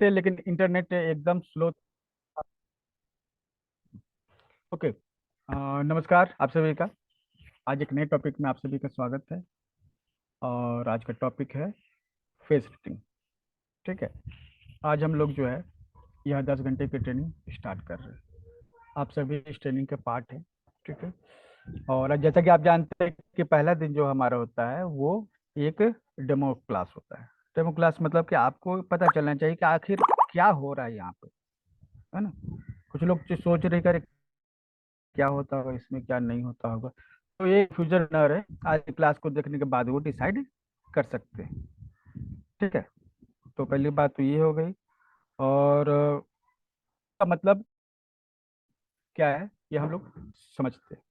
थे, लेकिन इंटरनेट एकदम स्लो। ओके। नमस्कार आप सभी का। आज एक नए टॉपिक में आप सभी का स्वागत है। और आज का टॉपिक है फेस रिडिंग। ठीक है। आज हम लोग जो है यह 10 घंटे की ट्रेनिंग स्टार्ट कर रहे हैं। आप सभी इस ट्रेनिंग के पार्ट हैं। ठीक है। और जैसा कि आप जानते हैं कि पहला दिन जो हमारा होता है वो एक डेमो क्लास होता है। डेमो क्लास मतलब कि आपको पता चलना चाहिए कि आखिर क्या हो रहा है यहाँ पे, है ना। कुछ लोग जो सोच रहे कर क्या होता होगा इसमें, क्या नहीं होता होगा। तो ये फ्यूचर रनर है, आज की क्लास को देखने के बाद वो डिसाइड कर सकते हैं। ठीक है। तो पहली बात तो ये हो गई। और का मतलब क्या है ये हम लोग समझते हैं।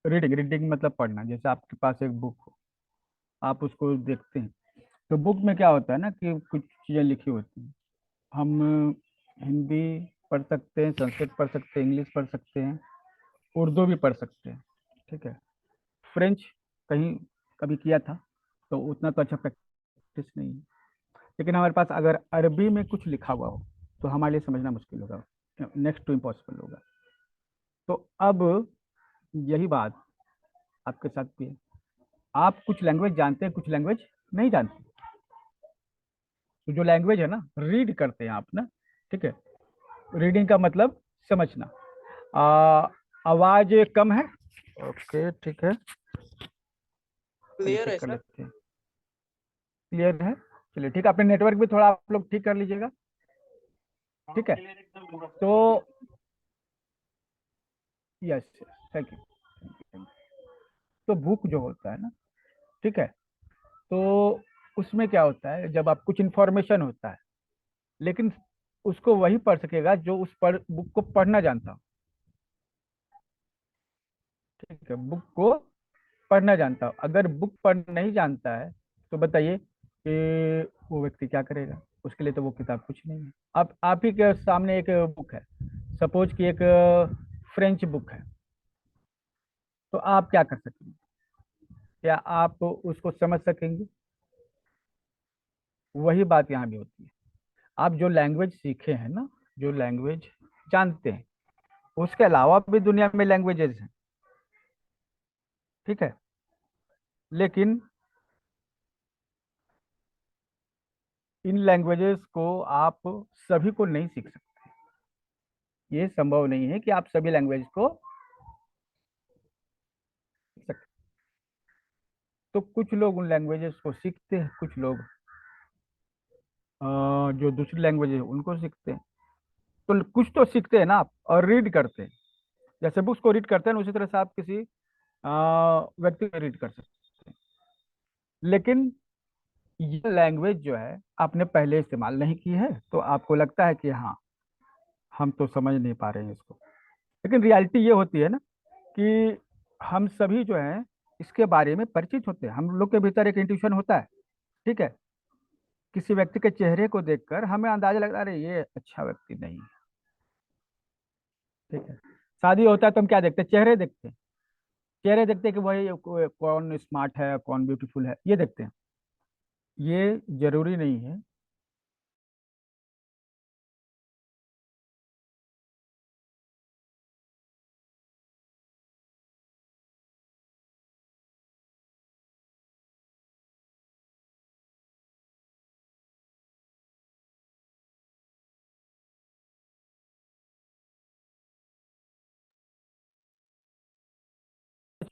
रीडिंग रीडिंग मतलब पढ़ना। जैसे आपके पास एक बुक हो, आप उसको देखते हैं। तो बुक में क्या होता है ना कि कुछ चीज़ें लिखी होती हैं। हम हिंदी पढ़ सकते हैं, संस्कृत पढ़ सकते हैं, इंग्लिश पढ़ सकते हैं, उर्दू भी पढ़ सकते हैं। ठीक है। फ्रेंच कहीं कभी किया था तो उतना तो अच्छा प्रैक्टिस नहीं है। लेकिन हमारे पास अगर अरबी में कुछ लिखा हुआ हो तो हमारे लिए समझना मुश्किल होगा, नेक्स्ट टू इम्पॉसिबल होगा। तो अब यही बात आपके साथ भी है। आप कुछ लैंग्वेज जानते हैं, कुछ लैंग्वेज नहीं जानते। तो जो लैंग्वेज है ना, रीड करते हैं आप ना। ठीक है। रीडिंग का मतलब समझना। आ, आवाज कम है। ओके ठीक है। चलिए क्लियर चेक है कर सर। लेते हैं। क्लियर है। चलिए ठीक है। अपने नेटवर्क भी थोड़ा आप लोग ठीक कर लीजिएगा। ठीक है। तो यस, थैंक यू। तो बुक जो होता है ना, ठीक है, तो उसमें क्या होता है, जब आप कुछ इंफॉर्मेशन होता है, लेकिन उसको वही पढ़ सकेगा जो उस पर बुक को पढ़ना जानता हो। ठीक है। बुक को पढ़ना जानता हो। अगर बुक पढ़ना नहीं जानता है तो बताइए कि वो व्यक्ति क्या करेगा। उसके लिए तो वो किताब कुछ नहीं है। अब आप ही के सामने एक बुक है, सपोज कि एक फ्रेंच बुक है। तो आप क्या कर सकेंगे? क्या आप उसको समझ सकेंगे? वही बात यहाँ भी होती है। आप जो लैंग्वेज सीखे हैं ना, जो लैंग्वेज जानते हैं, उसके अलावा भी दुनिया में लैंग्वेजेस हैं। ठीक है। लेकिन इन लैंग्वेजेस को आप सभी को नहीं सीख सकते। ये संभव नहीं है कि आप सभी लैंग्वेज को सीख सकते। तो कुछ लोग उन लैंग्वेजेस को सीखते हैं, कुछ लोग जो दूसरी लैंग्वेज है उनको सीखते हैं। तो कुछ तो सीखते हैं ना आप, और रीड करते हैं। जैसे बुक्स को रीड करते हैं ना, उसी तरह से आप किसी व्यक्ति को रीड कर सकते हैं। लेकिन ये लैंग्वेज जो है आपने पहले इस्तेमाल नहीं की है, तो आपको लगता है कि हाँ, हम तो समझ नहीं पा रहे हैं इसको। लेकिन रियलिटी ये होती है ना कि हम सभी जो है इसके बारे में परिचित होते हैं। हम लोग के भीतर एक इंट्यूशन होता है। ठीक है। किसी व्यक्ति के चेहरे को देखकर हमें अंदाजा लगता है, अरे ये अच्छा व्यक्ति नहीं है। ठीक है। शादी होता है तो हम क्या देखते हैं? चेहरे देखते हैं। चेहरे देखते हैं कि भाई कौन स्मार्ट है, कौन ब्यूटीफुल है, ये देखते हैं। ये जरूरी नहीं है।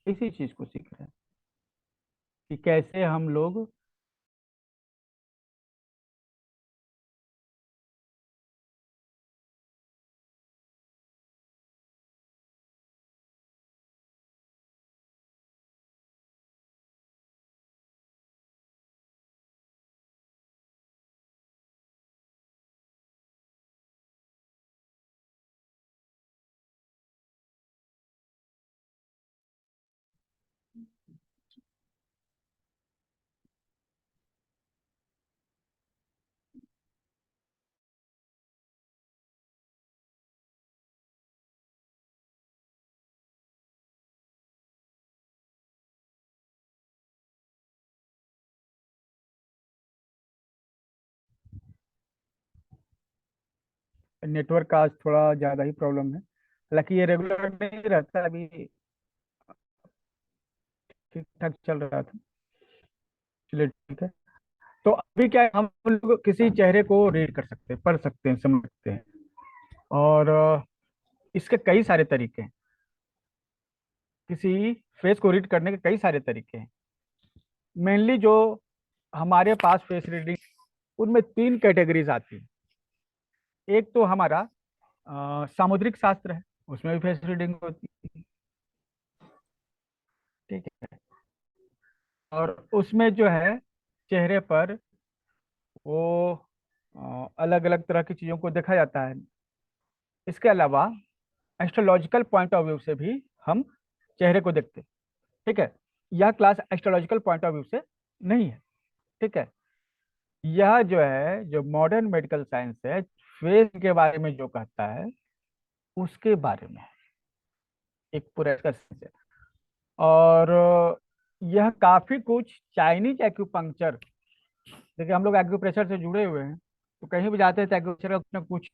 इसी चीज को सीख रहे हैं कि कैसे हम लोग नेटवर्क का आज थोड़ा ज़्यादा ही प्रॉब्लम है। हालांकि ये रेगुलर नहीं रहता, अभी ठीक ठाक चल रहा था। चलिए ठीक है। तो अभी क्या है, हम लोग किसी चेहरे को रीड कर सकते हैं, पढ़ सकते हैं, समझ सकते हैं। और इसके कई सारे तरीके हैं। किसी फेस को रीड करने के कई सारे तरीके हैं। मेनली जो हमारे पास फेस रीडिंग, उनमें तीन कैटेगरीज आती है। एक तो हमारा सामुद्रिक शास्त्र है, उसमें भी फेस रीडिंग होती है। ठीक है। और उसमें जो है चेहरे पर वो अलग अलग तरह की चीजों को देखा जाता है। इसके अलावा एस्ट्रोलॉजिकल पॉइंट ऑफ व्यू से भी हम चेहरे को देखते हैं। ठीक है। यह class astrological point of view से नहीं है। ठीक है। यह जो है, जो मॉडर्न मेडिकल साइंस है, फेस के बारे में जो कहता है उसके बारे में है। एक पूरा इसका साइंस है। और यह काफी कुछ चाइनीज एक्यूपंक्चर, देखिए हम लोग एक्यूप्रेशर से जुड़े हुए हैं, तो कहीं भी जाते हैं तो एक्यूप्रेशर का कुछ ना कुछ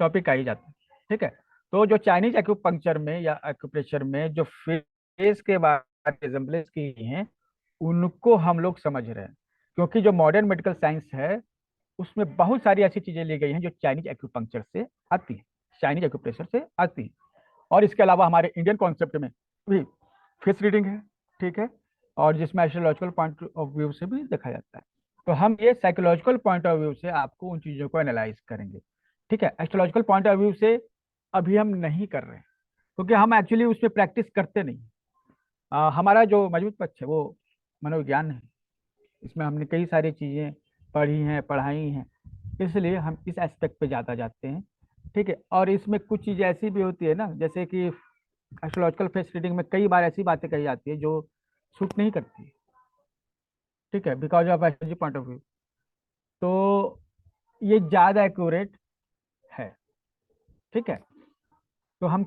टॉपिक आ ही जाता है। ठीक है। तो जो चाइनीज एक्यूपंक्चर में या एक्यूप्रेशर में जो फेस के बारे में रिजेम्बलेंस की हैं, उनको हम लोग समझ रहे हैं। क्योंकि जो मॉडर्न मेडिकल साइंस है, उसमें बहुत सारी ऐसी चीजें ली गई हैं जो चाइनीज एक्यूपंक्चर से आती हैं, चाइनीज एक्यूप्रेशर से आती हैं। और इसके अलावा हमारे इंडियन कॉन्सेप्ट में भी फेस रीडिंग है। ठीक है। और जिसमें एस्ट्रोलॉजिकल पॉइंट ऑफ व्यू से भी देखा जाता है। तो हम ये साइकोलॉजिकल पॉइंट ऑफ व्यू से आपको उन चीजों को एनालाइज करेंगे। ठीक है। एस्ट्रोलॉजिकल पॉइंट ऑफ व्यू से अभी हम नहीं कर रहे हैं, क्योंकि हम एक्चुअली उस पर प्रैक्टिस करते नहीं। हमारा जो मजबूत पक्ष है वो मनोविज्ञान है। इसमें हमने कई सारी चीजें पढ़ी हैं, पढ़ाई हैं, इसलिए हम इस एस्पेक्ट पे ज़्यादा जाते हैं। ठीक है। और इसमें कुछ चीज़ें ऐसी भी होती है ना, जैसे कि एस्ट्रोलॉजिकल फेस रीडिंग में कई बार ऐसी बातें कही जाती है जो सूट नहीं करती। ठीक है, because of astrology point of view. तो ये ज़्यादा एक्यूरेट है। ठीक है। तो हम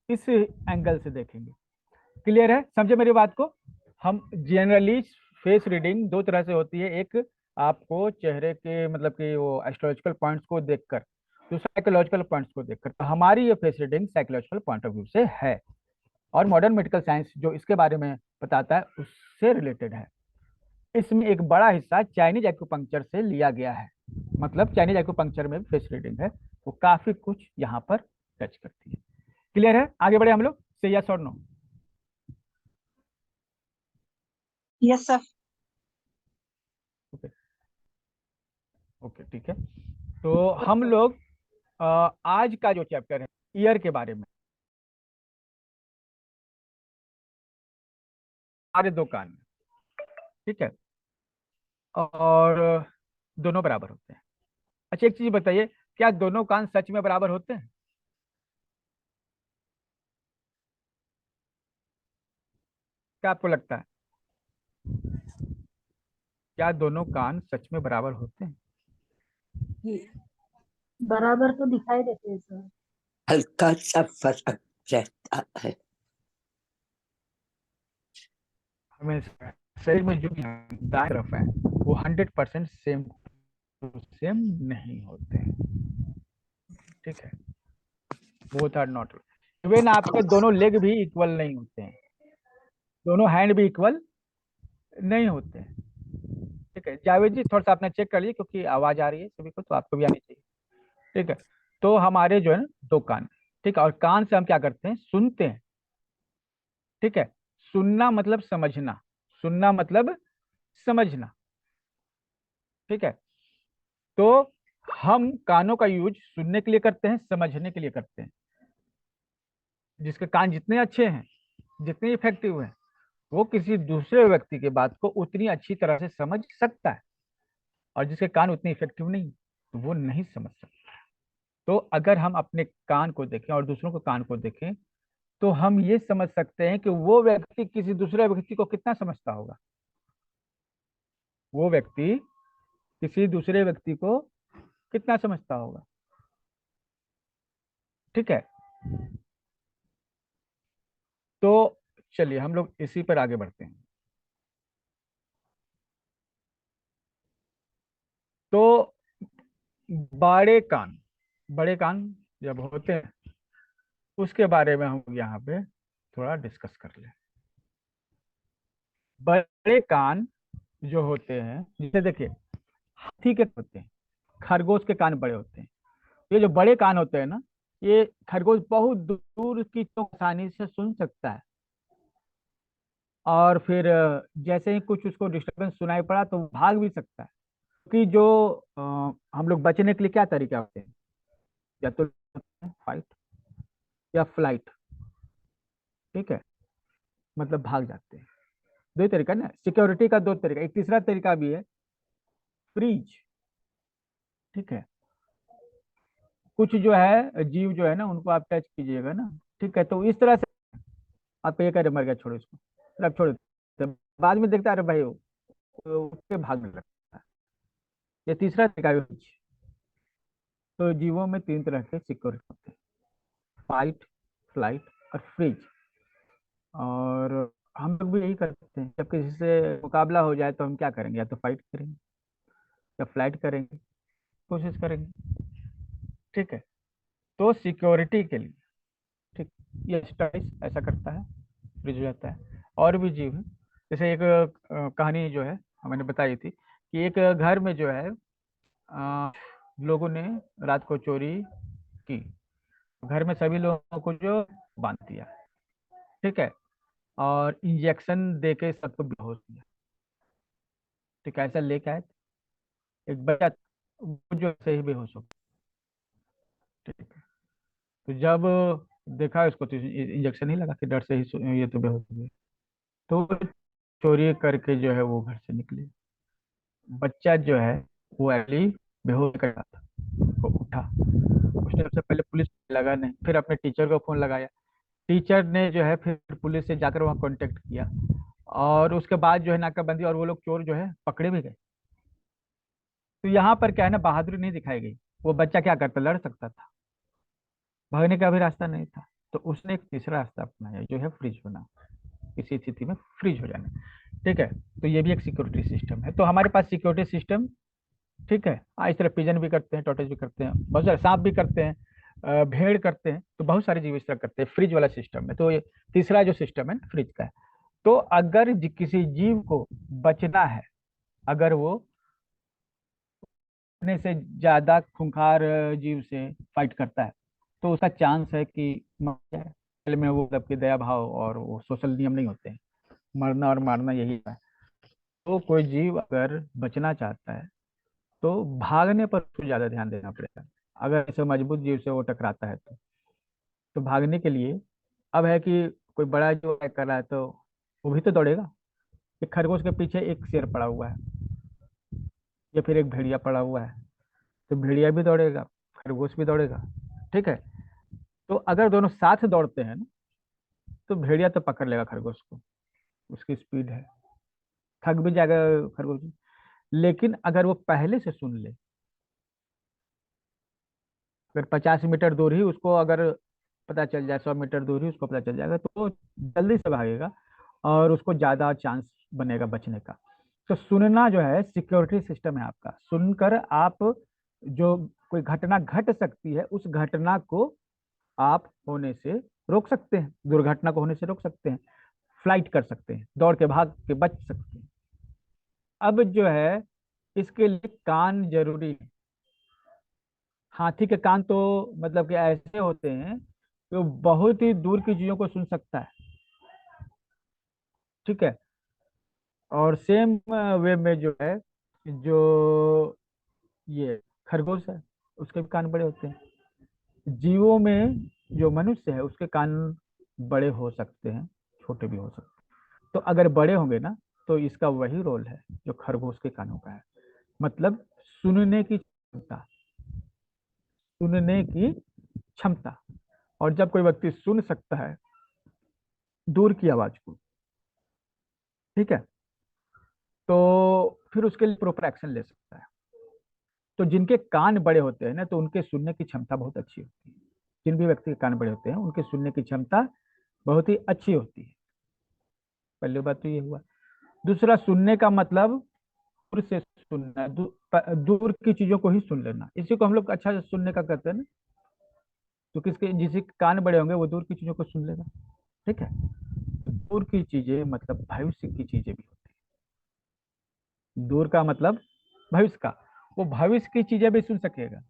इस एंगल से देखेंगे। क्लियर है, समझे मेरी बात को। हम जनरली फेस रीडिंग दो तरह से होती है। एक, आपको चेहरे के मतलब कि वो एस्ट्रोलॉजिकल पॉइंट्स को देखकर, दूसरा साइकोलॉजिकल पॉइंट्स को देखकर। तो हमारी ये face reading psychological point of view से है। और मॉडर्न मेडिकल साइंस जो इसके बारे में बताता है उससे रिलेटेड है। इसमें एक बड़ा हिस्सा चाइनीज एक्यूपंक्चर से लिया गया है। मतलब चाइनीज एक्यूपंक्चर में भी फेस रीडिंग है, वो काफी कुछ यहाँ पर टच करती है। क्लियर है, आगे बढ़े हम लोग से, यस और no. Yes sir. Okay. Okay ठीक है। तो हम लोग आज का जो चैप्टर है ईयर के बारे में, हमारे दो कान में। ठीक है। और दोनों बराबर होते हैं। अच्छा एक चीज बताइए, क्या दोनों कान सच में बराबर होते हैं? क्या आपको लगता है, क्या दोनों कान सच में बराबर होते हैं? बराबर तो दिखाई देते हैं सर। हल्का सा फर्क रहता है। हमेशा शरीर में जो दाएं तरफ है वो 100% सेम सेम नहीं होते हैं। ठीक है। बोथ आर नॉट, इवन आपके दोनों लेग भी इक्वल नहीं होते हैं, दोनों हैंड भी इक्वल नहीं होते हैं। ठीक है जावेद जी, थोड़ा सा आपने चेक कर लीजिए, क्योंकि आवाज आ रही है सभी को, तो आपको भी आनी चाहिए। ठीक है। तो हमारे जो है ना दो कान। ठीक है। और कान से हम क्या करते हैं, सुनते हैं। ठीक है। सुनना मतलब समझना, सुनना मतलब समझना। ठीक है। तो हम कानों का यूज सुनने के लिए करते हैं, समझने के लिए करते हैं। जिसके कान जितने अच्छे हैं, जितने इफेक्टिव हैं, वो किसी दूसरे व्यक्ति की बात को उतनी अच्छी तरह से समझ सकता है। और जिसके कान उतने इफेक्टिव नहीं, तो वो नहीं समझ सकता। तो अगर हम अपने कान को देखें और दूसरों के कान को देखें, तो हम ये समझ सकते हैं कि वो व्यक्ति किसी दूसरे व्यक्ति को कितना समझता होगा। वो व्यक्ति किसी दूसरे व्यक्ति को कितना समझता होगा। ठीक है। तो चलिए हम लोग इसी पर आगे बढ़ते हैं। तो बड़े कान, बड़े कान जब होते हैं उसके बारे में हम यहाँ पे थोड़ा डिस्कस कर लें। बड़े कान जो होते हैं, जैसे देखिए हाथी के होते हैं, खरगोश के कान बड़े होते हैं। ये जो बड़े कान होते हैं ना, ये खरगोश बहुत दूर की चीजों को आसानी से सुन सकता है। और फिर जैसे ही कुछ उसको डिस्टरबेंस सुनाई पड़ा तो वो भाग भी सकता है। क्योंकि जो हम लोग बचने के लिए क्या तरीका होते हैं, या तो फाइट या फ्लाइट, ठीक है, मतलब भाग जाते हैं। दो ही तरीका ना, सिक्योरिटी का दो तरीका। एक तीसरा तरीका भी है, फ्रीज, ठीक है। कुछ जो है जीव जो है ना, उनको आप टच कीजिएगा ना, ठीक है, तो इस तरह से आप ये करे मर गया, छोड़ो इसको, फिर आप छोड़ देते हैं। बाद में देखता है, अरे भाई वो उठ के भागने लगता है। ये तीसरा तरीका है फ्रीज। तो जीवों में तीन तरह के सिक्योरिटी होते हैं, फाइट, फ्लाइट और फ्रीज। और हम लोग भी यही करते हैं, जब किसी से मुकाबला हो जाए तो हम क्या करेंगे, या तो फाइट करेंगे या फ्लाइट करेंगे, कोशिश करेंगे, ठीक है। तो सिक्योरिटी के लिए, ठीक, ये स्टाइस ऐसा करता है, फ्रीज हो जाता है। और भी जीव है, जैसे एक कहानी जो है मैंने बताई थी कि एक घर में जो है लोगों ने रात को चोरी की, घर में सभी लोगों को जो बांध दिया, ठीक है, और इंजेक्शन देके सबको बेहोश किया, ठीक है। ऐसा लेके आए, एक बच्चा वो जो से ही बेहोश हो गया, ठीक है। तो जब देखा उसको तो इंजेक्शन ही लगा के डर से ही ये तो बेहोश हो गया। तो चोरी करके जो है वो घर से निकले। बच्चा जो है वो एक्चुअली बेहोश कर रहा था, वो उठा। उसने सबसे पहले पुलिस को लगा नहीं, फिर अपने टीचर को फोन लगाया। टीचर ने जो है फिर पुलिस से जाकर वहाँ कांटेक्ट किया, और उसके बाद जो है नाकाबंदी, और वो लोग चोर जो है पकड़े भी गए। तो यहाँ पर क्या है ना, बहादुरी नहीं दिखाई गई। वो बच्चा क्या करता, लड़ सकता था, भागने का भी रास्ता नहीं था। तो उसने एक तीसरा रास्ता अपनाया, जो है फ्रीज होना, किसी स्थिति में फ्रीज हो जाना, ठीक है। तो ये भी एक सिक्योरिटी सिस्टम है। तो हमारे पास सिक्योरिटी सिस्टम, ठीक है। इस तरह पिजन भी करते हैं, टॉर्टोइज भी करते हैं, बहुत सारे सांप भी करते हैं, भेड़ करते हैं, तो बहुत सारे जीव इस तरह करते हैं। फ्रिज वाला सिस्टम है, तो ये तीसरा जो सिस्टम है फ्रिज का है। तो अगर किसी जीव को बचना है, अगर वो अपने से ज्यादा खूंखार जीव से फाइट करता है, तो उसका चांस है कि मर जाए। असल में वो सबके दया भाव और वो सोशल नियम नहीं होते हैं, मरना और मारना यही है। तो कोई जीव अगर बचना चाहता है तो भागने पर उसको ज्यादा ध्यान देना पड़ेगा। अगर ऐसे मजबूत जीव से वो टकराता है तो भागने के लिए अब है कि कोई बड़ा जो अटैक कर रहा है तो वो भी तो दौड़ेगा। एक खरगोश के पीछे एक शेर पड़ा हुआ है, या फिर एक भेड़िया पड़ा हुआ है, तो भेड़िया भी दौड़ेगा, खरगोश भी दौड़ेगा, ठीक है। तो अगर दोनों साथ दौड़ते हैं ना, तो भेड़िया तो पकड़ लेगा खरगोश को, उसकी स्पीड है, थक भी जाएगा खरगोश। लेकिन अगर वो पहले से सुन ले, अगर 50 मीटर दूर ही उसको अगर पता चल जाए, 100 मीटर दूर ही उसको पता चल जाएगा, तो वो जल्दी से भागेगा और उसको ज्यादा चांस बनेगा बचने का। तो सुनना जो है सिक्योरिटी सिस्टम है आपका। सुनकर आप जो कोई घटना घट सकती है, उस घटना को आप होने से रोक सकते हैं, दुर्घटना को होने से रोक सकते हैं, फ्लाइट कर सकते हैं, दौड़ के भाग के बच सकते हैं। अब जो है इसके लिए कान जरूरी है। हाथी के कान तो मतलब कि ऐसे होते हैं कि वो बहुत ही दूर की चीजों को सुन सकता है, ठीक है। और सेम वे में जो है, जो ये खरगोश है, उसके भी कान बड़े होते हैं। जीवों में जो मनुष्य है उसके कान बड़े हो सकते हैं, छोटे भी हो सकते हैं। तो अगर बड़े होंगे ना, तो इसका वही रोल है जो खरगोश के कानों का है, मतलब सुनने की क्षमता, सुनने की क्षमता। और जब कोई व्यक्ति सुन सकता है दूर की आवाज को, ठीक है, तो फिर उसके लिए प्रॉपर एक्शन ले सकता है। तो जिनके कान बड़े होते हैं ना, तो उनके सुनने की क्षमता बहुत अच्छी होती है। जिन भी व्यक्ति के कान बड़े होते हैं उनके सुनने की क्षमता बहुत ही अच्छी होती है। पहली बात तो ये हुआ। दूसरा, सुनने का मतलब दूर से सुनना, दूर की चीजों को ही सुन लेना, इसी को हम लोग अच्छा से सुनने का कहते हैं ना। तो किसके जिसके कान बड़े होंगे वो दूर की चीजों को सुन लेगा। ठीक है, दूर की चीजें मतलब भविष्य की चीजें भी होती है। दूर का मतलब भविष्य का, वो भविष्य की चीजें भी सुन सकेगा।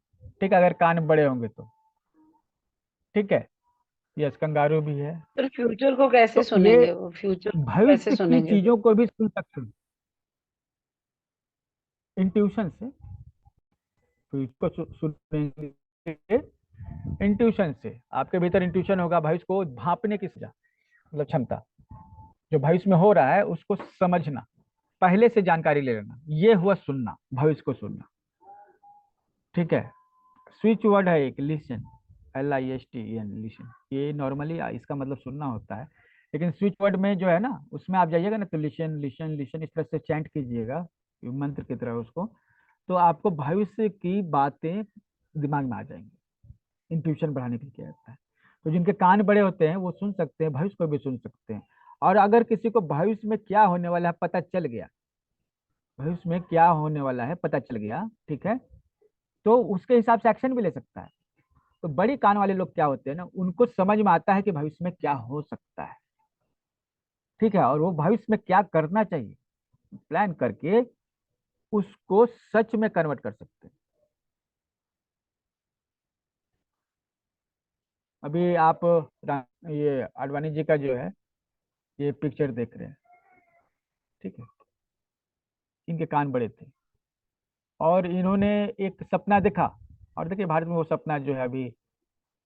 ठीक है, अगर कान बड़े होंगे तो। ठीक है, यस, कंगारू भी है। फिर फ्यूचर को कैसे तो ये सुनेंगे, वो फ्यूचर को कैसे भविष्य की सुनेंगे फिर? चीजों को भी सुन सकते हैं इंट्यूशन से। भविष्य को सुनेंगे इंट्यूशन से। आपके भीतर इंट्यूशन होगा, भविष्य को भांपने की सजा मतलब क्षमता, जो भविष्य में हो रहा है उसको समझना, पहले से जानकारी ले लेना, ये हुआ सुनना, भविष्य को सुनना। ठीक है, स्विच वर्ड है एक, लिसन, LISTEN, लिसन। ये नॉर्मली इसका मतलब सुनना होता है, लेकिन स्विच वर्ड में जो है ना, उसमें आप जाइएगा ना तो लिसन लिसन लिसन इस तरह से चैंट कीजिएगा मंत्र की तरह उसको, तो आपको भविष्य की बातें दिमाग में आ जाएंगी। इंट्यूशन बढ़ाने के लिए किया जाता है। तो जिनके कान बड़े होते हैं वो सुन सकते हैं, भविष्य को भी सुन सकते हैं। और अगर किसी को भविष्य में क्या होने वाला है पता चल गया, भविष्य में क्या होने वाला है पता चल गया, ठीक है, तो उसके हिसाब से एक्शन भी ले सकता है। तो बड़ी कान वाले लोग क्या होते हैं ना, उनको समझ में आता है कि भविष्य में क्या हो सकता है। ठीक है, और वो भविष्य में क्या करना चाहिए प्लान करके उसको सच में कन्वर्ट कर सकते हैं। अभी आप ये आडवाणी जी का जो है ये पिक्चर देख रहे हैं। ठीक है, इनके कान बड़े थे और इन्होंने एक सपना देखा। और देखिए भारत में वो सपना जो है अभी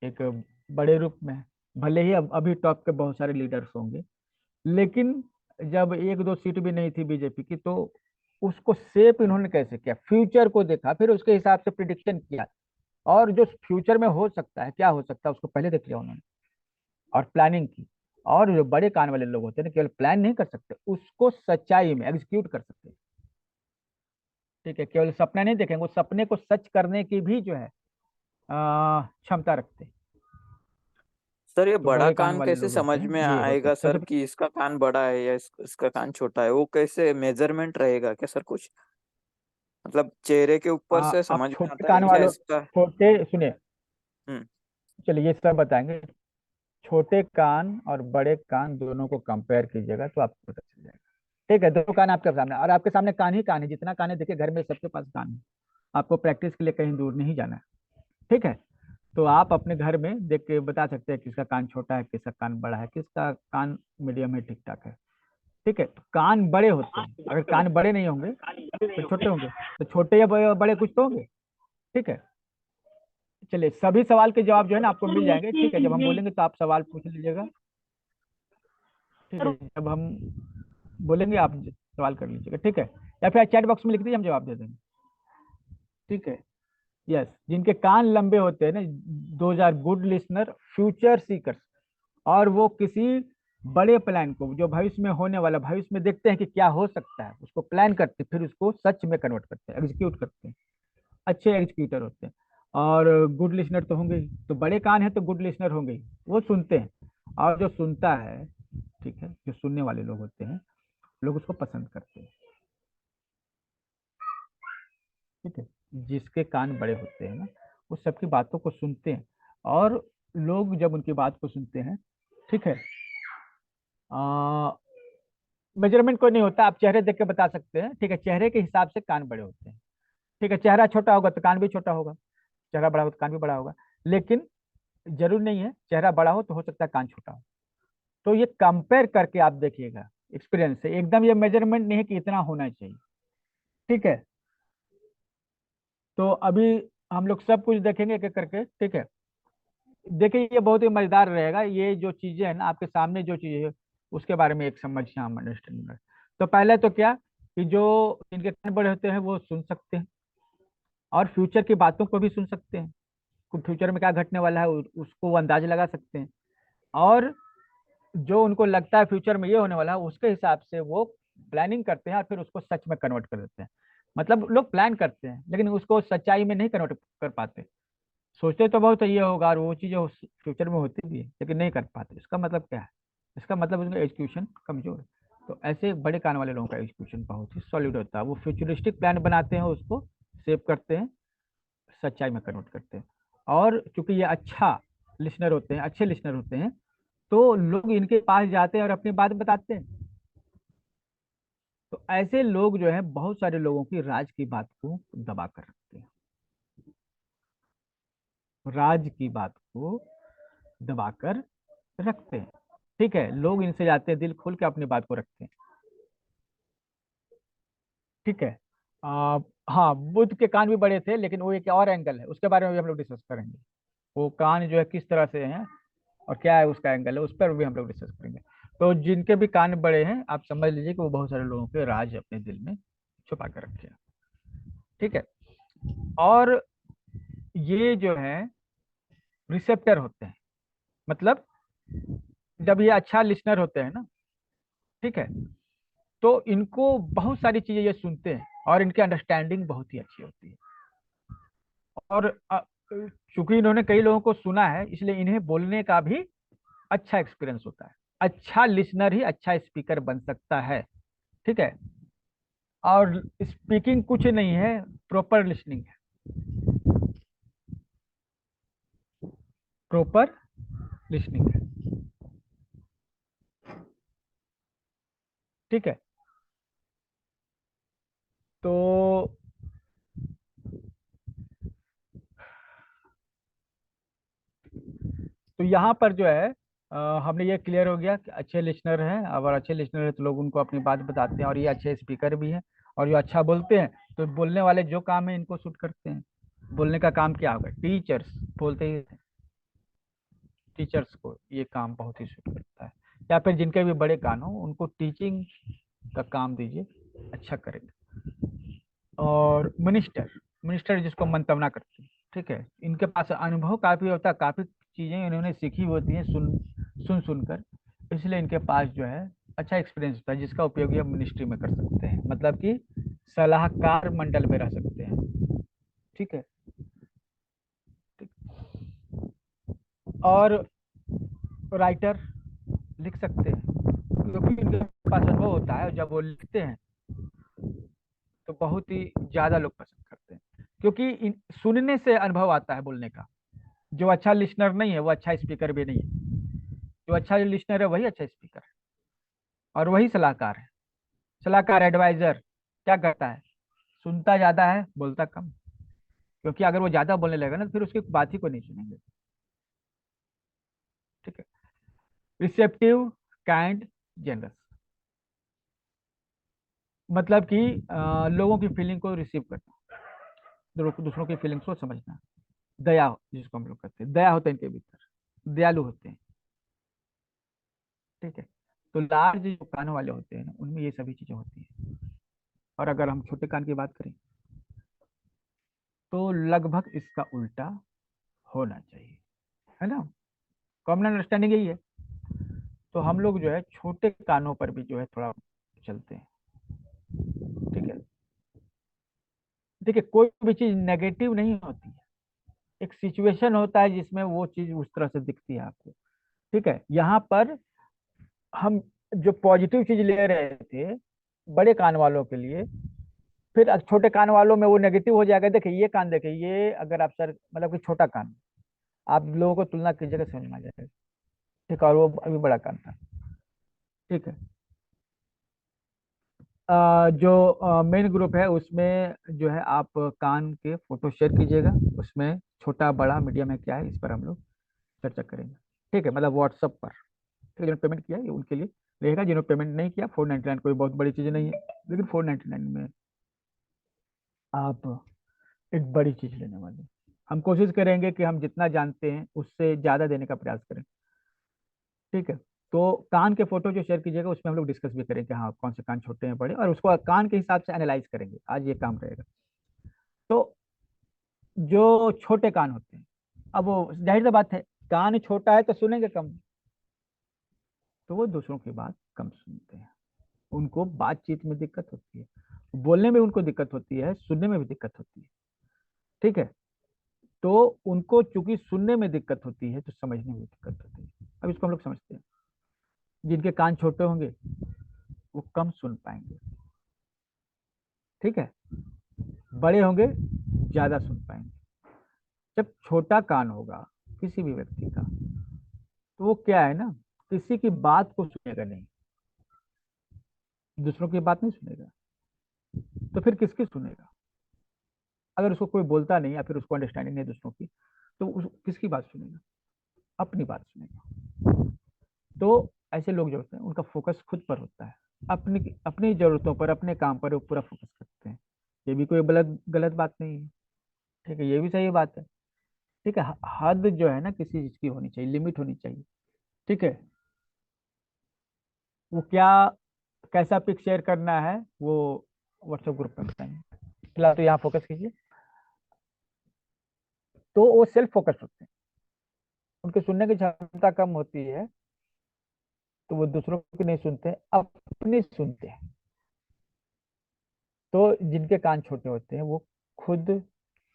एक बड़े रूप में है। भले ही अब अभी टॉप के बहुत सारे लीडर्स होंगे, लेकिन जब एक दो सीट भी नहीं थी बीजेपी की, तो उसको सेप इन्होंने कैसे किया, फ्यूचर को देखा, फिर उसके हिसाब से प्रिडिक्शन किया, और जो फ्यूचर में हो सकता है, क्या हो सकता है उसको पहले देख लिया उन्होंने और प्लानिंग की। और जो बड़े कान वाले लोग होते हैं ना, केवल प्लान नहीं कर सकते, उसको सच्चाई में एग्जीक्यूट कर सकते हैं। ठीक है, केवल सपना नहीं देखेंगे, उस सपने को सच करने की भी जो है क्षमता रखते हैं। सर ये तो बड़ा बड़े कान कान वाले कैसे लोग होते समझ हैं, में ये होते हैं आएगा सर सबसे। कि इसका कान बड़ा है या इसका कान छोटा है? वो कैसे मेजरमेंट रहेगा क्या सर कुछ? मतलब चेहरे के ऊपर से आप समझ में छोटे आता है कान क्या वालों, इसका? छोटे सुनिए, हम्म। चलिए ये सब बताएंगे। छोटे कान और बड़े कान दोनों को कंपेयर कीजिएगा तो आपको पता चल जाएगा। ठीक है, दो कान आपके सामने, और आपके सामने कान ही कान है, जितना कान है देखिए घर में सबके पास कान है। आपको प्रैक्टिस के लिए कहीं दूर नहीं जाना है। ठीक है, तो आप अपने घर में देख के बता सकते हैं किसका कान छोटा है, किसका कान बड़ा है, किसका कान मीडियम है, ठीक ठाक है। ठीक है, तो कान बड़े होते हैं, अगर कान बड़े नहीं होंगे तो छोटे होंगे, तो छोटे या बड़े बड़े कुछ तो होंगे। ठीक है, चलिए सभी सवाल के जवाब जो है ना आपको मिल जाएंगे। ठीक है, जब हम बोलेंगे तो आप सवाल पूछ लीजिएगा। ठीक है, जब हम बोलेंगे आप सवाल कर लीजिएगा। ठीक है, या फिर चैट बॉक्स में लिख दीजिए, हम जवाब दे देंगे। ठीक है, यस, जिनके कान लंबे होते हैं ना, 2000 गुड लिसनर, फ्यूचर सीकर्स, और वो किसी बड़े प्लान को जो भविष्य में होने वाला, भविष्य में देखते हैं कि क्या हो सकता है, उसको प्लान करते हैं, फिर उसको सच में कन्वर्ट करते हैं, एग्जीक्यूट करते हैं, अच्छे एग्जीक्यूटर होते हैं। और गुड लिसनर तो होंगे ही, तो बड़े कान है तो गुड लिसनर होंगे ही, वो सुनते हैं। और जो सुनता है, ठीक है, जो सुनने वाले लोग होते हैं, लोग उसको पसंद करते हैं। ठीक है, जिसके कान बड़े होते हैं ना, वो सबकी बातों को सुनते हैं। और लोग जब उनकी बात को सुनते हैं, ठीक है, मेजरमेंट कोई नहीं होता, आप चेहरे देख के बता सकते हैं। ठीक है, चेहरे के हिसाब से कान बड़े होते हैं। ठीक है, चेहरा छोटा होगा तो कान भी छोटा होगा, चेहरा बड़ा हो तो कान भी बड़ा होगा। लेकिन जरूर नहीं है चेहरा बड़ा हो सकता है कान छोटा हो। तो ये कंपेयर करके आप देखिएगा एक्सपीरियंस से, एकदम ये मेजरमेंट नहीं है कि इतना होना चाहिए। ठीक है, तो अभी हम लोग सब कुछ देखेंगे एक एक करके। ठीक है, देखिए ये बहुत ही मजेदार रहेगा, ये जो चीजें हैं ना आपके सामने जो चीजें है उसके बारे में एक समझ हम अंडरस्टैंडिंग। तो पहले तो क्या कि जो इनके कान बड़े होते हैं वो सुन सकते हैं और फ्यूचर की बातों को भी सुन सकते हैं, फ्यूचर में क्या घटने वाला है उसको वो अंदाज लगा सकते हैं। और जो उनको लगता है फ्यूचर में ये होने वाला है उसके हिसाब से वो प्लानिंग करते हैं और फिर उसको सच में कन्वर्ट कर देते हैं। मतलब लोग प्लान करते हैं लेकिन उसको सच्चाई में नहीं कन्वर्ट कर पाते। सोचते तो बहुत ये होगा और वो चीज़ें फ्यूचर में होती भी है लेकिन नहीं कर पाते। इसका मतलब क्या है? इसका मतलब उसका एजुकेशन कमजोर है। तो ऐसे बड़े कान वाले लोगों का एग्जीक्यूशन बहुत ही सॉलिड होता है। वो फ्यूचरिस्टिक प्लान बनाते हैं, उसको सेव करते हैं, सच्चाई में कन्वर्ट करते हैं। और चूंकि ये अच्छा लिसनर होते हैं, अच्छे लिसनर होते हैं, तो लोग इनके पास जाते हैं और अपनी बात बताते हैं। तो ऐसे लोग जो है बहुत सारे लोगों की राज की बात को दबा कर रखते हैं, राज की बात को दबा कर रखते हैं। ठीक है, लोग इनसे जाते हैं, दिल खोल के अपनी बात को रखते हैं। ठीक है। हाँ, बुद्ध के कान भी बड़े थे, लेकिन वो एक और एंगल है, उसके बारे में भी हम लोग डिस्कस करेंगे। वो कान जो है किस तरह से हैं और क्या है उसका एंगल है, उस पर भी हम लोग डिस्कस करेंगे। तो जिनके भी कान बड़े हैं, आप समझ लीजिए कि वो बहुत सारे लोगों के राज अपने दिल में छुपा कर रखे हैं। ठीक है। और ये जो है रिसेप्टर होते हैं, मतलब जब ये अच्छा लिसनर होते हैं ना, ठीक है, तो इनको बहुत सारी चीजें ये सुनते हैं और इनकी अंडरस्टैंडिंग बहुत ही अच्छी होती है। और चूंकि इन्होंने कई लोगों को सुना है, इसलिए इन्हें बोलने का भी अच्छा एक्सपीरियंस होता है। अच्छा लिसनर ही अच्छा स्पीकर बन सकता है। ठीक है। और स्पीकिंग कुछ नहीं है, प्रॉपर लिसनिंग है, प्रॉपर लिसनिंग है। ठीक है। तो यहाँ पर जो है हमने ये क्लियर हो गया कि अच्छे लिसनर हैं। अगर अच्छे लिसनर है तो लोग उनको अपनी बात बताते हैं, और ये अच्छे स्पीकर भी हैं, और जो अच्छा बोलते हैं तो बोलने वाले जो काम है इनको सूट करते हैं। बोलने का काम क्या होगा, टीचर्स बोलते ही थे, टीचर्स को ये काम बहुत ही सूट करता है। या फिर जिनके भी बड़े कान हो उनको टीचिंग का काम दीजिए, अच्छा करेंगे। और मिनिस्टर, मिनिस्टर जिसको मंतवना करते हैं, ठीक है, इनके पास अनुभव काफी होता है, काफी चीजें इन्होंने सीखी होती हैं सुन सुनकर, इसलिए इनके पास जो है अच्छा एक्सपीरियंस होता है, जिसका उपयोग ये मिनिस्ट्री में कर सकते हैं, मतलब कि सलाहकार मंडल में रह सकते हैं। ठीक है। ठीक। और राइटर लिख सकते हैं, क्योंकि इनके पास अनुभव होता है, और जब वो लिखते हैं तो बहुत ही ज्यादा लोग पसंद करते हैं, क्योंकि सुनने से अनुभव आता है बोलने का। जो अच्छा लिसनर नहीं है वो अच्छा स्पीकर भी नहीं है। जो अच्छा लिसनर है वही अच्छा स्पीकर है, और वही सलाहकार है। सलाहकार एडवाइजर क्या करता है, सुनता ज्यादा है, बोलता कम। क्योंकि अगर वो ज्यादा बोलने लगेगा ना तो फिर उसकी बात ही को नहीं सुनेंगे। ठीक है। रिसेप्टिव, काइंड, जेनरस, मतलब कि लोगों की फीलिंग को रिसीव करना, दूसरों की फीलिंग्स को समझना। दया, जिसको हम लोग कहते हैं, दया होता है इनके भीतर, दयालु होते हैं। ठीक है। तो लार्ज जो कान वाले होते हैं ना, उनमें ये सभी चीजें होती हैं। और अगर हम छोटे कान की बात करें तो लगभग इसका उल्टा होना चाहिए, है ना। कॉमन अंडरस्टैंडिंग यही है। तो हम लोग जो है छोटे कानों पर भी जो है थोड़ा चलते हैं। ठीक है। देखिए, कोई भी चीज नेगेटिव नहीं होती है, एक सिचुएशन होता है जिसमें वो चीज उस तरह से दिखती है आपको। ठीक है। यहाँ पर हम जो पॉजिटिव चीज ले रहे थे बड़े कान वालों के लिए, फिर छोटे कान वालों में वो नेगेटिव हो जाएगा। देखिए ये कान, देखिए ये, अगर आप सर मतलब कि छोटा कान, आप लोगों को तुलना कीजिएगा, समझ में आ जाएगा। ठीक है। और वो अभी बड़ा कान था। ठीक है। जो मेन ग्रुप है उसमें जो है आप कान के फोटो शेयर कीजिएगा, उसमें छोटा बड़ा मीडियम है क्या है, इस पर हम लोग चर्चा करेंगे। ठीक है, मतलब व्हाट्सअप पर। ठीक है, जिन्होंने पेमेंट किया ये उनके लिए रहेगा, जिन्होंने पेमेंट नहीं किया 499 कोई बहुत बड़ी चीज़ नहीं है, लेकिन 499 में आप एक बड़ी चीज़ लेने वाले हैं। हम कोशिश करेंगे कि हम जितना जानते हैं उससे ज़्यादा देने का प्रयास करें। ठीक है। तो कान के फोटो जो शेयर कीजिएगा उसमें हम लोग डिस्कस भी करेंगे, हाँ कौन से कान छोटे हैं बड़े, और उसको कान के हिसाब से एनालाइज करेंगे, आज ये काम रहेगा। तो जो छोटे कान होते हैं, अब वो जाहिर सी बात है, कान छोटा है तो सुनेंगे कम, तो वो दूसरों की बात कम सुनते हैं, उनको बातचीत में दिक्कत होती है, बोलने में उनको दिक्कत होती है, सुनने में भी दिक्कत होती है। ठीक है। तो उनको चूंकि सुनने में दिक्कत होती है तो समझने में दिक्कत होती है। अब इसको हम लोग समझते हैं। जिनके कान छोटे होंगे वो कम सुन पाएंगे। ठीक है, बड़े होंगे ज्यादा सुन पाएंगे। जब छोटा कान होगा किसी भी व्यक्ति का, तो वो क्या है ना, किसी की बात को सुनेगा नहीं, दूसरों की बात नहीं सुनेगा, तो फिर किसकी सुनेगा? अगर उसको कोई बोलता नहीं या फिर उसको अंडरस्टैंडिंग नहीं दूसरों की, तो किसकी बात सुनेगा? अपनी बात सुनेगा। तो ऐसे लोग जो होते हैं उनका फोकस खुद पर होता है, अपनी अपनी जरूरतों पर, अपने काम पर वो पूरा फोकस करते हैं। ये भी कोई गलत गलत बात नहीं है। ठीक है, ये भी सही बात है। ठीक है, हद जो है ना किसी चीज की होनी चाहिए, लिमिट होनी चाहिए। ठीक है, वो क्या, कैसा पिक शेयर करना है वो व्हाट्सएप ग्रुप में बताएंगे। फिलहाल तो यहाँ फोकस कीजिए। तो वो सेल्फ फोकस होते हैं, उनके सुनने की क्षमता कम होती है, तो वो दूसरों की नहीं सुनते, अपनी सुनते हैं। तो जिनके कान छोटे होते हैं वो खुद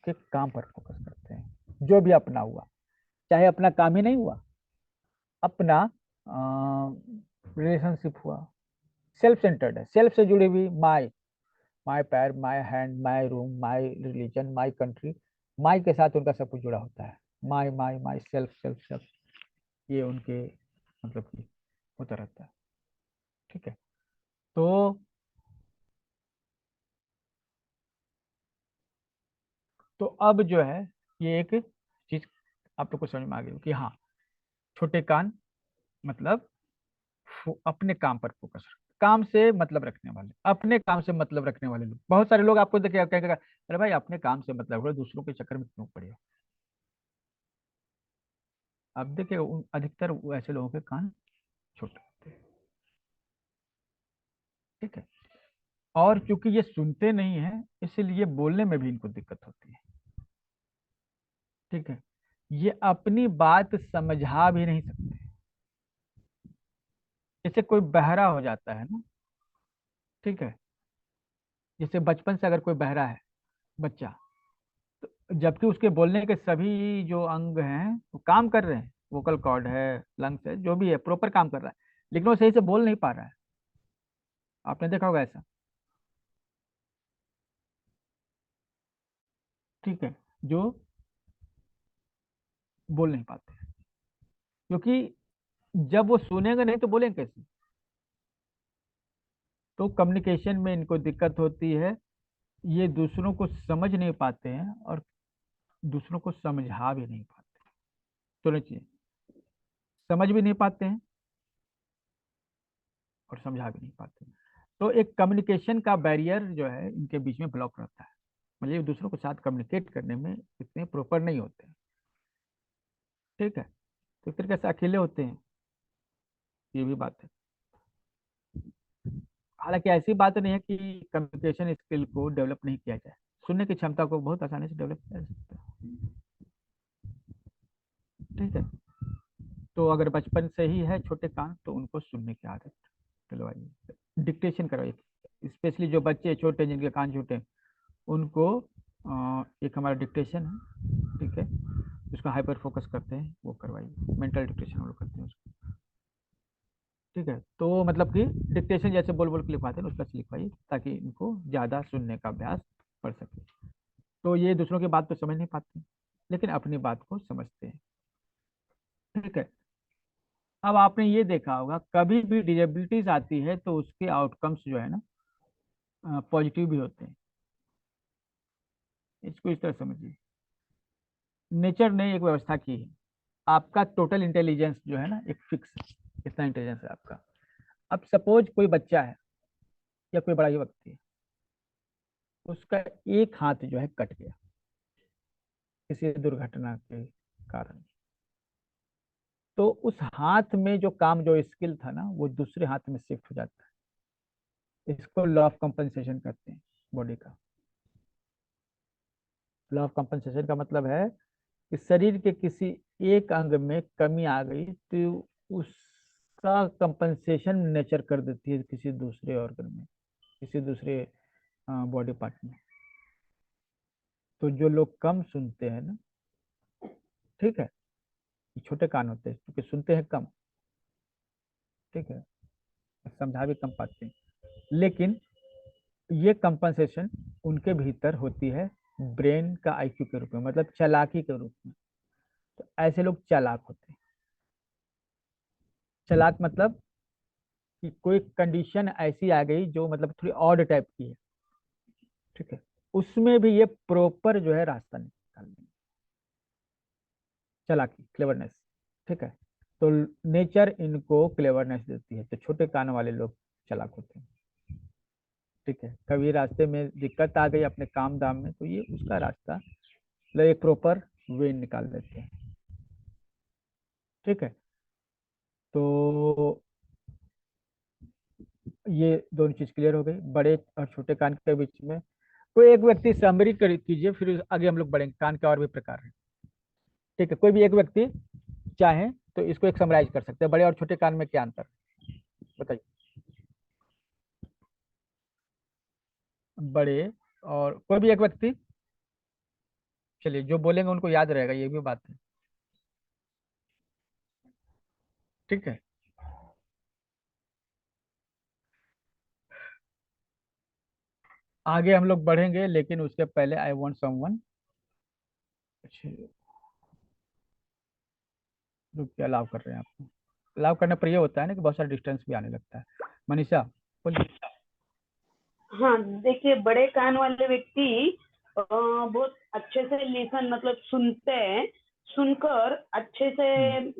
के काम पर फोकस करते हैं, जो भी अपना हुआ, चाहे अपना काम ही नहीं हुआ, अपना रिलेशनशिप हुआ, सेल्फ सेंटर्ड है, सेल्फ से जुड़ी हुई, माई, माई पैर, my hand, my room, my religion, my country, my के साथ उनका सब कुछ जुड़ा होता है। My my my, self self self, ये उनके मतलब कि होता रहता है। ठीक है, तो अब जो है ये एक चीज आप लोग को समझ में आ गई कि हाँ, छोटे कान मतलब अपने काम पर फोकस, काम से मतलब रखने वाले, अपने काम से मतलब रखने वाले लोग। बहुत सारे लोग आपको देखिए कहेगा अरे भाई अपने काम से मतलब रखो, दूसरों के चक्कर में क्यों पड़े हो। अब देखिए अधिकतर ऐसे लोगों के कान छोटे होते हैं। ठीक है, और चूंकि ये सुनते नहीं है, इसीलिए बोलने में भी इनको दिक्कत होती है। ठीक है, ये अपनी बात समझा भी नहीं सकते। जैसे कोई बहरा हो जाता है ना, ठीक है, जैसे बचपन से अगर कोई बहरा है बच्चा, जबकि उसके बोलने के सभी जो अंग हैं वो काम कर रहे हैं, वोकल कॉर्ड है, लंग्स है, जो भी है प्रॉपर काम कर रहा है, लेकिन वो सही से बोल नहीं पा रहा है। आपने देखा होगा ऐसा। ठीक है, जो बोल नहीं पाते हैं, क्योंकि जब वो सुनेंगे नहीं तो बोलेंगे कैसे? तो कम्युनिकेशन में इनको दिक्कत होती है, ये दूसरों को समझ नहीं पाते हैं और दूसरों को समझा भी नहीं पाते। सुनिए, समझ भी नहीं पाते हैं और समझा भी नहीं पाते हैं। तो एक कम्युनिकेशन का बैरियर जो है इनके बीच में ब्लॉक रहता है, मतलब ये दूसरों के साथ कम्युनिकेट करने में इतने प्रॉपर नहीं होते हैं। ठीक है, तो एक तरीके से अकेले होते हैं, ये भी बात है। हालांकि ऐसी बात नहीं है कि कम्युनिकेशन स्किल को डेवलप नहीं किया जाए, सुनने की क्षमता को बहुत आसानी से डेवलप किया जा सकता है। ठीक है, तो अगर बचपन से ही है छोटे कान तो उनको सुनने की आदत दिलवाइए, डिक्टेशन करवाइए। स्पेशली जो बच्चे छोटे जिनके कान छोटे हैं, उनको एक हमारा डिक्टेशन है, ठीक है, उसका हाइपर फोकस करते हैं, वो करवाइए, मेंटल डिक्टेशन हम लोग करते हैं उसको। ठीक है, तो मतलब कि डिक्टेशन जैसे बोल बोल के लिखवाते हैं उसका से लिखवाइए, ताकि इनको ज़्यादा सुनने का अभ्यास पड़ सके। तो ये दूसरों की बात तो समझ नहीं पाते, लेकिन अपनी बात को समझते हैं। ठीक है, अब आपने ये देखा होगा कभी भी डिजेबिलिटीज आती है तो उसके आउटकम्स जो है ना पॉजिटिव भी होते हैं। इसको इस तरह समझिए, नेचर ने एक व्यवस्था की है, आपका टोटल इंटेलिजेंस जो है ना एक फिक्स, इतना इंटेलिजेंस है आपका। अब सपोज कोई बच्चा है या कोई बड़ा ही व्यक्ति है, उसका एक हाथ जो है कट गया किसी दुर्घटना के कारण, तो उस हाथ में जो काम, जो स्किल था ना, वो दूसरे हाथ में शिफ्ट हो जाता है। इसको लॉ ऑफ कंपनसेशन कहते हैं बॉडी का। लॉ ऑफ कंपनसेशन का मतलब है कि शरीर के किसी एक अंग में कमी आ गई तो उसका कंपनसेशन नेचर कर देती है किसी दूसरे ऑर्गन में, किसी दूसरे बॉडी पार्ट में। तो जो लोग कम सुनते हैं ना, ठीक है, ये छोटे कान होते हैं क्योंकि सुनते हैं कम। ठीक है, समझा भी कम पाते हैं, लेकिन ये कंपनसेशन उनके भीतर होती है ब्रेन का आईक्यू के रूप में, मतलब चालाकी के रूप में। तो ऐसे लोग चालाक होते हैं। चालाक मतलब कि कोई कंडीशन ऐसी आ गई जो मतलब थोड़ी ऑड टाइप की है, ठीक है, उसमें भी ये प्रॉपर जो है रास्ता निकाल लेंगे। चालाकी, क्लेवरनेस, ठीक है। तो नेचर इनको क्लेवरनेस देती है, तो छोटे कान वाले लोग चालाक होते हैं, ठीक है। कभी रास्ते में दिक्कत आ गई अपने काम दाम में, तो ये उसका रास्ता मतलब एक प्रॉपर वे निकाल देते हैं, ठीक है। तो ये दोनों चीज क्लियर हो गई बड़े और छोटे कान के बीच में। कोई एक व्यक्ति समरी कर कीजिए, फिर आगे हम लोग बढ़ेंगे। कान के और भी प्रकार हैं, ठीक है। कोई भी एक व्यक्ति चाहे तो इसको एक समराइज कर सकते हैं, बड़े और छोटे कान में क्या अंतर है, बताइए। बड़े और कोई भी एक व्यक्ति, चलिए जो बोलेंगे उनको याद रहेगा, ये भी बात है, ठीक है। आगे हम लोग बढ़ेंगे, लेकिन उसके पहले आई वांट समवन, जो क्या अलाउ कर रहे हैं आपको। अलाउ करने पर ये होता है ना कि बहुत सारा डिस्टेंस भी आने लगता है। मनीषा बोलिए। हाँ, देखिए बड़े कान वाले व्यक्ति बहुत अच्छे से लिसन मतलब सुनते हैं, सुनकर अच्छे से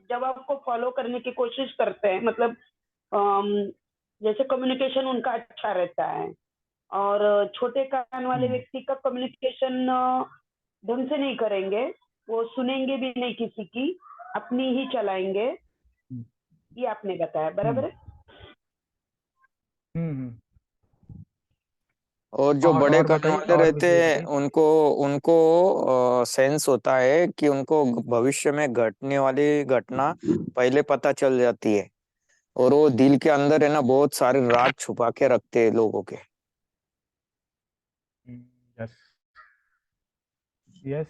जवाब को फॉलो करने की कोशिश करते हैं, मतलब अम, जैसे कम्युनिकेशन उनका अच्छा रहता है। और छोटे कान वाले व्यक्ति का कम्युनिकेशन ढंग से नहीं करेंगे, वो सुनेंगे भी नहीं किसी की, अपनी ही चलाएंगे। ये आपने बताया बराबर है। हम्म। और जो बड़े और कान बताइए, वाले और भी रहते कोई हैं बताइए। उनको उनको सेंस होता है कि उनको भविष्य में घटने वाली घटना पहले पता चल जाती है, और वो दिल के अंदर है ना बहुत सारे राज छुपा के रखते हैं लोगों के। Yes, yes.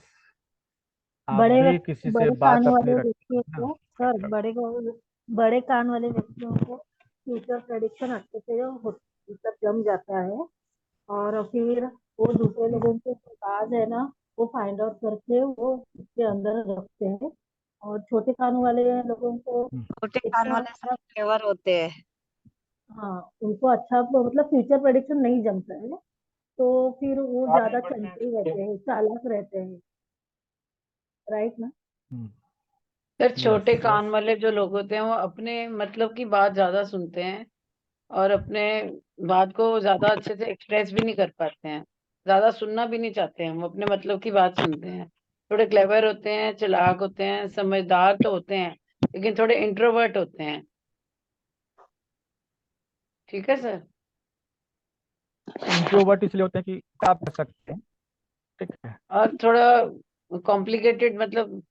आप बड़े भी किसी से बड़े कान बात अपनी वाले रखते व्यक्तियों हो ना, को सर, बड़े कान वाले व्यक्तियों को फ्यूचर प्रेडिक्शन अच्छे से मतलब जम जाता है। और फिर वो दूसरे हम्म, लोगों के जो राज है ना, वो फाइंड आउट करके वो उसके अंदर रखते हैं। और छोटे कान वाले लोगों को हम्म, छोटे कान इतना वाले सब अच्छा, क्लेवर होते हैं। हाँ उनको अच्छा मतलब फ्यूचर प्रेडिक्शन नहीं जमता है, तो फिर वो ज्यादा चंचल रहते हैं, चालाक रहते हैं, राइट ना। हम्म। सर यस, छोटे कान यस। वाले जो लोग होते हैं वो अपने मतलब की बात ज्यादा सुनते हैं, और अपने बात को ज्यादा अच्छे से एक्सप्रेस भी नहीं कर पाते हैं, ज्यादा सुनना भी नहीं चाहते हैं, वो अपने मतलब की बात सुनते हैं। थोड़े क्लेवर होते हैं, चालाक होते हैं, समझदार तो होते हैं, लेकिन थोड़े इंट्रोवर्ट होते हैं। ठीक है सर। इंट्रोवर्ट इसलिए होते हैं कि आप कर सकते हैं, ठीक है। और थोड़ा कॉम्प्लिकेटेड मतलब,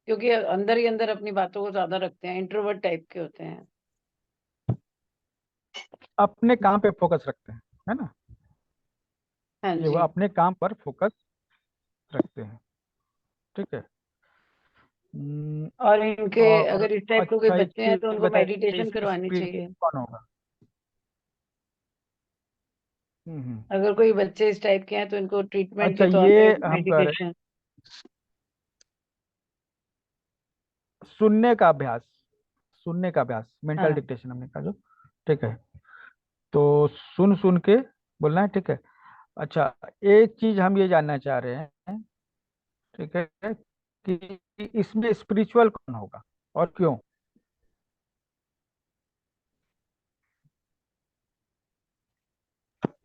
क्योंकि अंदर ही अंदर अपनी बातों को ज्यादा रखते हैं, इंट्रोवर्ट टाइप के होते हैं। अपने काम पे फोकस रखते हैं, है ना। हाँ ये वो जी। अपने काम पर फोकस रखते हैं, ठीक है। और इनके और अगर इस टाइप के कोई अच्छा, एक बच्चे हैं चीज तो उनको बताइए, मेडिटेशन करवानी चाहिए। स्पिरिट कौन होगा। हम्म। अगर कोई बच्चे इस टाइप के हैं तो इनको ट्रीटमेंट अच्छा, के तौर पे ये हम कह रहे मेडिटेशन। हैं सुनने का अभ्यास, सुनने का अभ्यास, मेंटल हाँ डिक्टेशन हमने कहा जो, ठीक है। तो सुन सुन के बोलना है, ठीक है। अच्छा, एक चीज हम ये जानना चाह रहे हैं, ठीक है, कि इसमें स्पिरिचुअल कौन होगा और क्यों।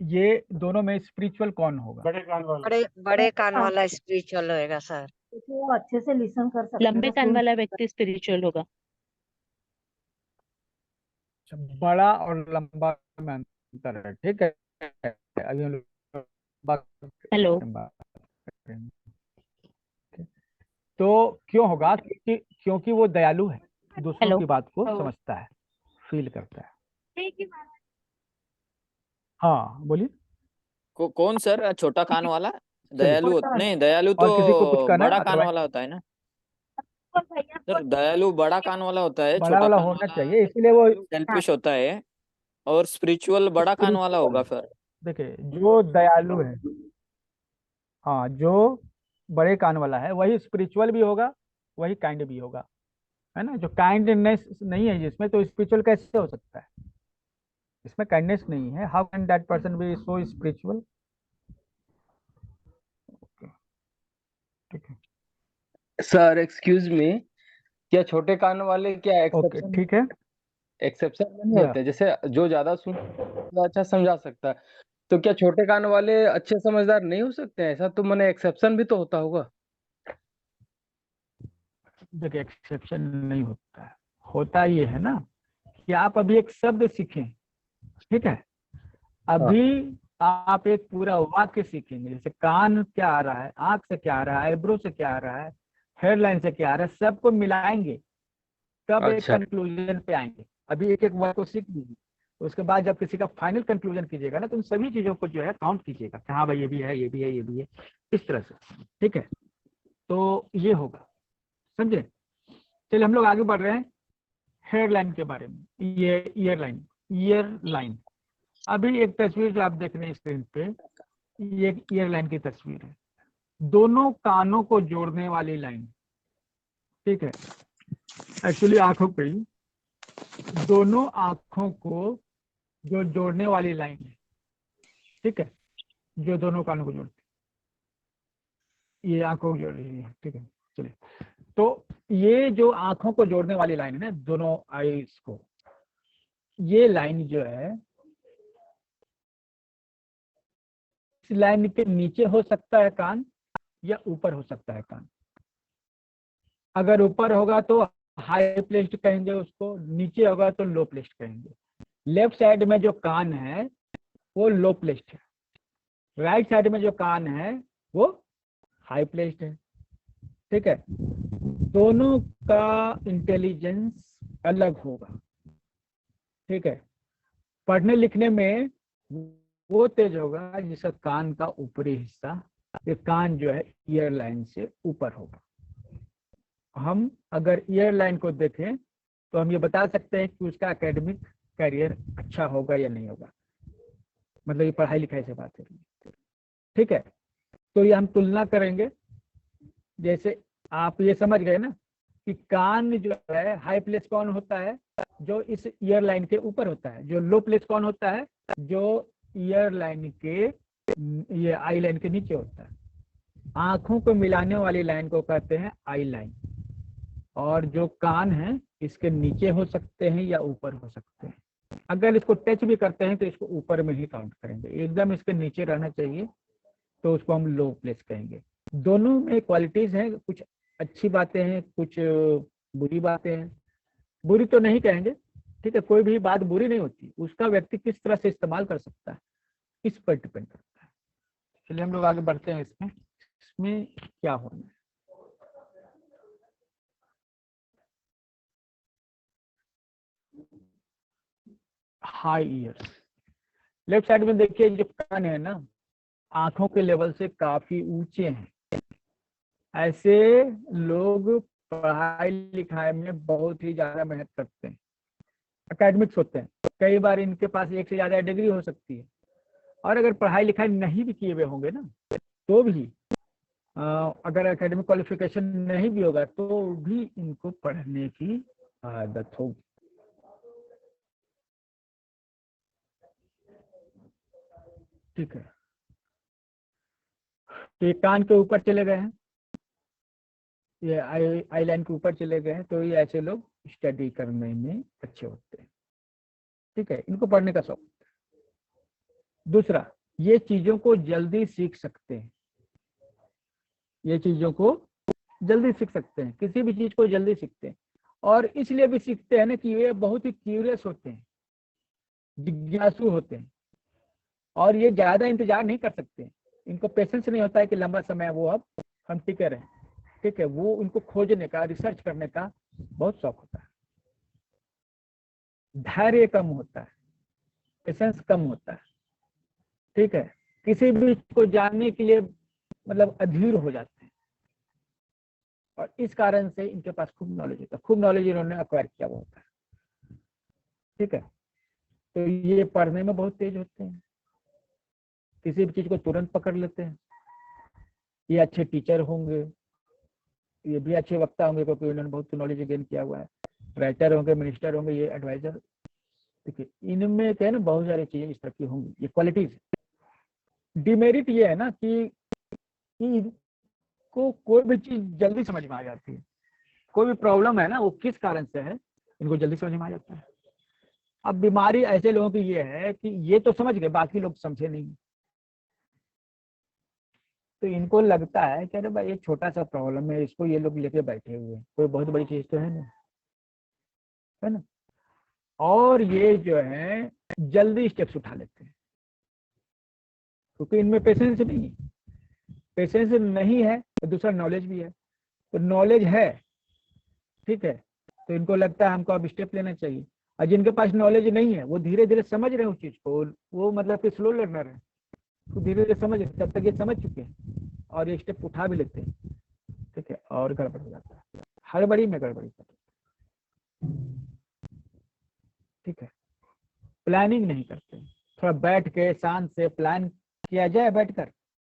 ये दोनों में स्पिरिचुअल कौन होगा। बड़े बड़े कान हाँ, वाला स्पिरिचुअल होएगा सर। क्योंकि वो अच्छे से लिसन कर सकते हैं लंबे ना, कान सुन वाला सकते व्यक्ति स्पिरिचुअल होगा। अच्छा, बड़ा और लंबा में अंतर है, ठीक है। अभी हम लोग बात हेलो। बात करेंगे। तो क्यों होगा, क्योंकि वो दयालु है, दूसरों हेलो। की बात को समझता है, फील करता है। हाँ बोलिए। कौन सर छोटा कान वाला? चलिए, दयालु होता है। नहीं, दयालु तो और किसी को कुछ कहना है, बड़ा कान अदरवाइज वाला होता है ना सर। दयालु बड़ा कान वाला होता है, बड़ा छोटा वाला कान होना वाला चाहिए, इसीलिए वो सेल्फिश होता है। और स्पिरिचुअल बड़ा कान वाला होगा स्पिरिचुअल, फिर। देखिए जो दयालु है, हाँ, जो बड़े कान वाला है वही स्पिरिचुअल भी होगा, वही काइंड भी होगा, है ना। जो काइंडनेस नहीं है जिसमें, तो स्पिरिचुअल कैसे हो सकता है? इसमें काइंडनेस नहीं है, how can that person be so spiritual? ठीक है। सर एक्सक्यूज मी, क्या छोटे कान वाले क्या ओके, एक्सेप्शन ठीक है। एक्सेप्शन में नहीं या होते? जैसे जो ज्यादा सुन वो अच्छा समझा सकता है, तो क्या छोटे कान वाले अच्छे समझदार नहीं हो सकते हैं? ऐसा तो मैंने एक्सेप्शन भी तो होता होगा। देखिए, एक्सेप्शन नहीं होता है, होता ये है ना कि आप अभी एक शब्द सीखें, ठीक है। हाँ, अभी आप एक पूरा वाक्य सीखेंगे, जैसे कान क्या आ रहा है, आंख से क्या आ रहा है, आईब्रो से क्या आ रहा है, हेयर लाइन से क्या आ रहा है, सबको मिलाएंगे, तब एक अच्छा कंक्लूजन पे आएंगे। अभी एक एक वर्ड को सीख लीजिए, उसके बाद जब किसी का फाइनल कंक्लूजन कीजिएगा ना, तो उन सभी चीजों को जो है काउंट कीजिएगा कि हाँ भाई ये भी है, ये भी है, ये भी है, इस तरह से, ठीक है। तो ये होगा, समझे। चलिए हम लोग आगे बढ़ रहे हैं हेयर लाइन के बारे में। ये ईयर लाइन, ईयर लाइन, अभी एक तस्वीर जो आप देख रहे हैं स्क्रीन पे, ये एक ईयर लाइन की तस्वीर है, दोनों कानों को जोड़ने वाली लाइन, ठीक है। एक्चुअली आंखों पे ही, दोनों आंखों को जो जोड़ने वाली लाइन है, ठीक है, जो दोनों कानों को जोड़ती है, ये आंखों को जोड़ रही है, ठीक है। चलिए, तो ये जो आंखों को जोड़ने वाली लाइन है ना, दोनों आईज को, ये लाइन जो है, इस लाइन के नीचे हो सकता है कान, या ऊपर हो सकता है कान। अगर ऊपर होगा तो हाई प्लेस्ड कहेंगे उसको, नीचे होगा तो लो प्लेस्ड कहेंगे। लेफ्ट साइड में जो कान है वो लो प्लेस्ड है, राइट साइड में जो कान है वो हाई प्लेस्ड है, ठीक है। दोनों का इंटेलिजेंस अलग होगा, ठीक है। पढ़ने लिखने में वो तेज होगा जिसका कान का ऊपरी हिस्सा, ये कान जो है ईयर लाइन से ऊपर होगा। हम अगर ईयर लाइन को देखें तो हम ये बता सकते हैं कि उसका एकेडमिक करियर अच्छा होगा या नहीं होगा, मतलब ये पढ़ाई लिखाई से बात है, ठीक है। तो ये हम तुलना करेंगे, जैसे आप ये समझ गए ना कि कान जो है हाई प्लेस कौन होता है, जो इस ईयर लाइन के ऊपर होता है। जो लो प्लेस कौन होता है, जो ईयर लाइन के, ये आई लाइन के नीचे होता है। आंखों को मिलाने वाली लाइन को कहते हैं आई लाइन, और जो कान है इसके नीचे हो सकते हैं या ऊपर हो सकते हैं। अगर इसको टच भी करते हैं तो इसको ऊपर में ही काउंट करेंगे, एकदम इसके नीचे रहना चाहिए तो उसको हम लो प्लेस कहेंगे। दोनों में क्वालिटीज हैं, कुछ अच्छी बातें हैं, कुछ बुरी बातें हैं। बुरी तो नहीं कहेंगे, ठीक है, कोई भी बात बुरी नहीं होती, उसका व्यक्ति किस तरह से इस्तेमाल कर सकता है इस पर डिपेंड करता है। चलिए हम लोग आगे बढ़ते हैं इसमें, इसमें क्या होना है। हाई ईयर्स, लेफ्ट साइड में देखिए जो कान है ना, आंखों के लेवल से काफी ऊंचे हैं। ऐसे लोग पढ़ाई लिखाई में बहुत ही ज्यादा मेहनत करते हैं, एकेडमिक्स होते हैं, कई बार इनके पास एक से ज्यादा डिग्री हो सकती है। और अगर पढ़ाई लिखाई नहीं भी किए हुए होंगे ना, तो भी अगर एकेडमिक क्वालिफिकेशन नहीं भी होगा तो भी इनको पढ़ने की आदत होगी, ठीक है। तो ये कान के ऊपर चले गए हैं, ये आई लाइन के ऊपर चले गए हैं, तो ये ऐसे लोग स्टडी करने में अच्छे होते हैं, ठीक है, इनको पढ़ने का शौक होता है। दूसरा, ये चीजों को जल्दी सीख सकते हैं, ये चीजों को जल्दी सीख सकते हैं, किसी भी चीज को जल्दी सीखते हैं। और इसलिए भी सीखते हैं ना कि ये बहुत ही क्यूरियस होते हैं, जिज्ञासु होते हैं, और ये ज्यादा इंतजार नहीं कर सकते। इनको पेशेंस नहीं होता है कि लंबा समय वो अब हम टिके रहें, ठीक है। वो उनको खोजने का, रिसर्च करने का बहुत शौक होता है। धैर्य कम होता है, पेशेंस कम होता है, ठीक है। किसी भी चीज को जानने के लिए मतलब अधीर हो जाते हैं, और इस कारण से इनके पास खूब नॉलेज होता है, खूब नॉलेज इन्होंने अक्वायर किया हुआ होता है, ठीक है। तो ये पढ़ने में बहुत तेज होते हैं, किसी भी चीज को तुरंत पकड़ लेते हैं। ये अच्छे टीचर होंगे, ये भी अच्छे वक्ता होंगे क्योंकि उन्होंने बहुत नॉलेज गेन किया हुआ है। राइटर होंगे, मिनिस्टर होंगे, ये एडवाइजर। देखिए इनमें क्या है ना, बहुत सारी चीजें इस तरह की होंगी, ये क्वालिटीज। डिमेरिट ये है ना कि इनको कोई भी चीज जल्दी समझ में आ जाती है। कोई भी प्रॉब्लम है ना, वो किस कारण से है, इनको जल्दी समझ में आ जाता है। अब बीमारी ऐसे लोगों की ये है कि ये तो समझ गए, बाकी लोग समझे नहीं। तो इनको लगता है कि अरे भाई ये छोटा सा प्रॉब्लम है, इसको ये लोग लेके बैठे हुए हैं, कोई बहुत बड़ी चीज तो है नहीं, है ना। और ये जो है जल्दी स्टेप्स उठा लेते हैं क्योंकि इनमें पेशेंस नहीं है। पेशेंस नहीं है तो दूसरा नॉलेज भी है। तो नॉलेज है, ठीक है, तो इनको लगता है हमको अब स्टेप लेना चाहिए। और जिनके पास नॉलेज नहीं है वो धीरे धीरे समझ रहे हैं उस चीज को, वो मतलब कि स्लो लर्नर है, तो धीरे धीरे समझ, तब तक ये समझ चुके हैं और ये स्टेप उठा भी लेते हैं, ठीक है, और गड़बड़ हो जाता है, हड़बड़ी में गड़बड़ी करते हैं, ठीक है। प्लानिंग नहीं करते, थोड़ा बैठ के शांत से प्लान किया जाए बैठकर,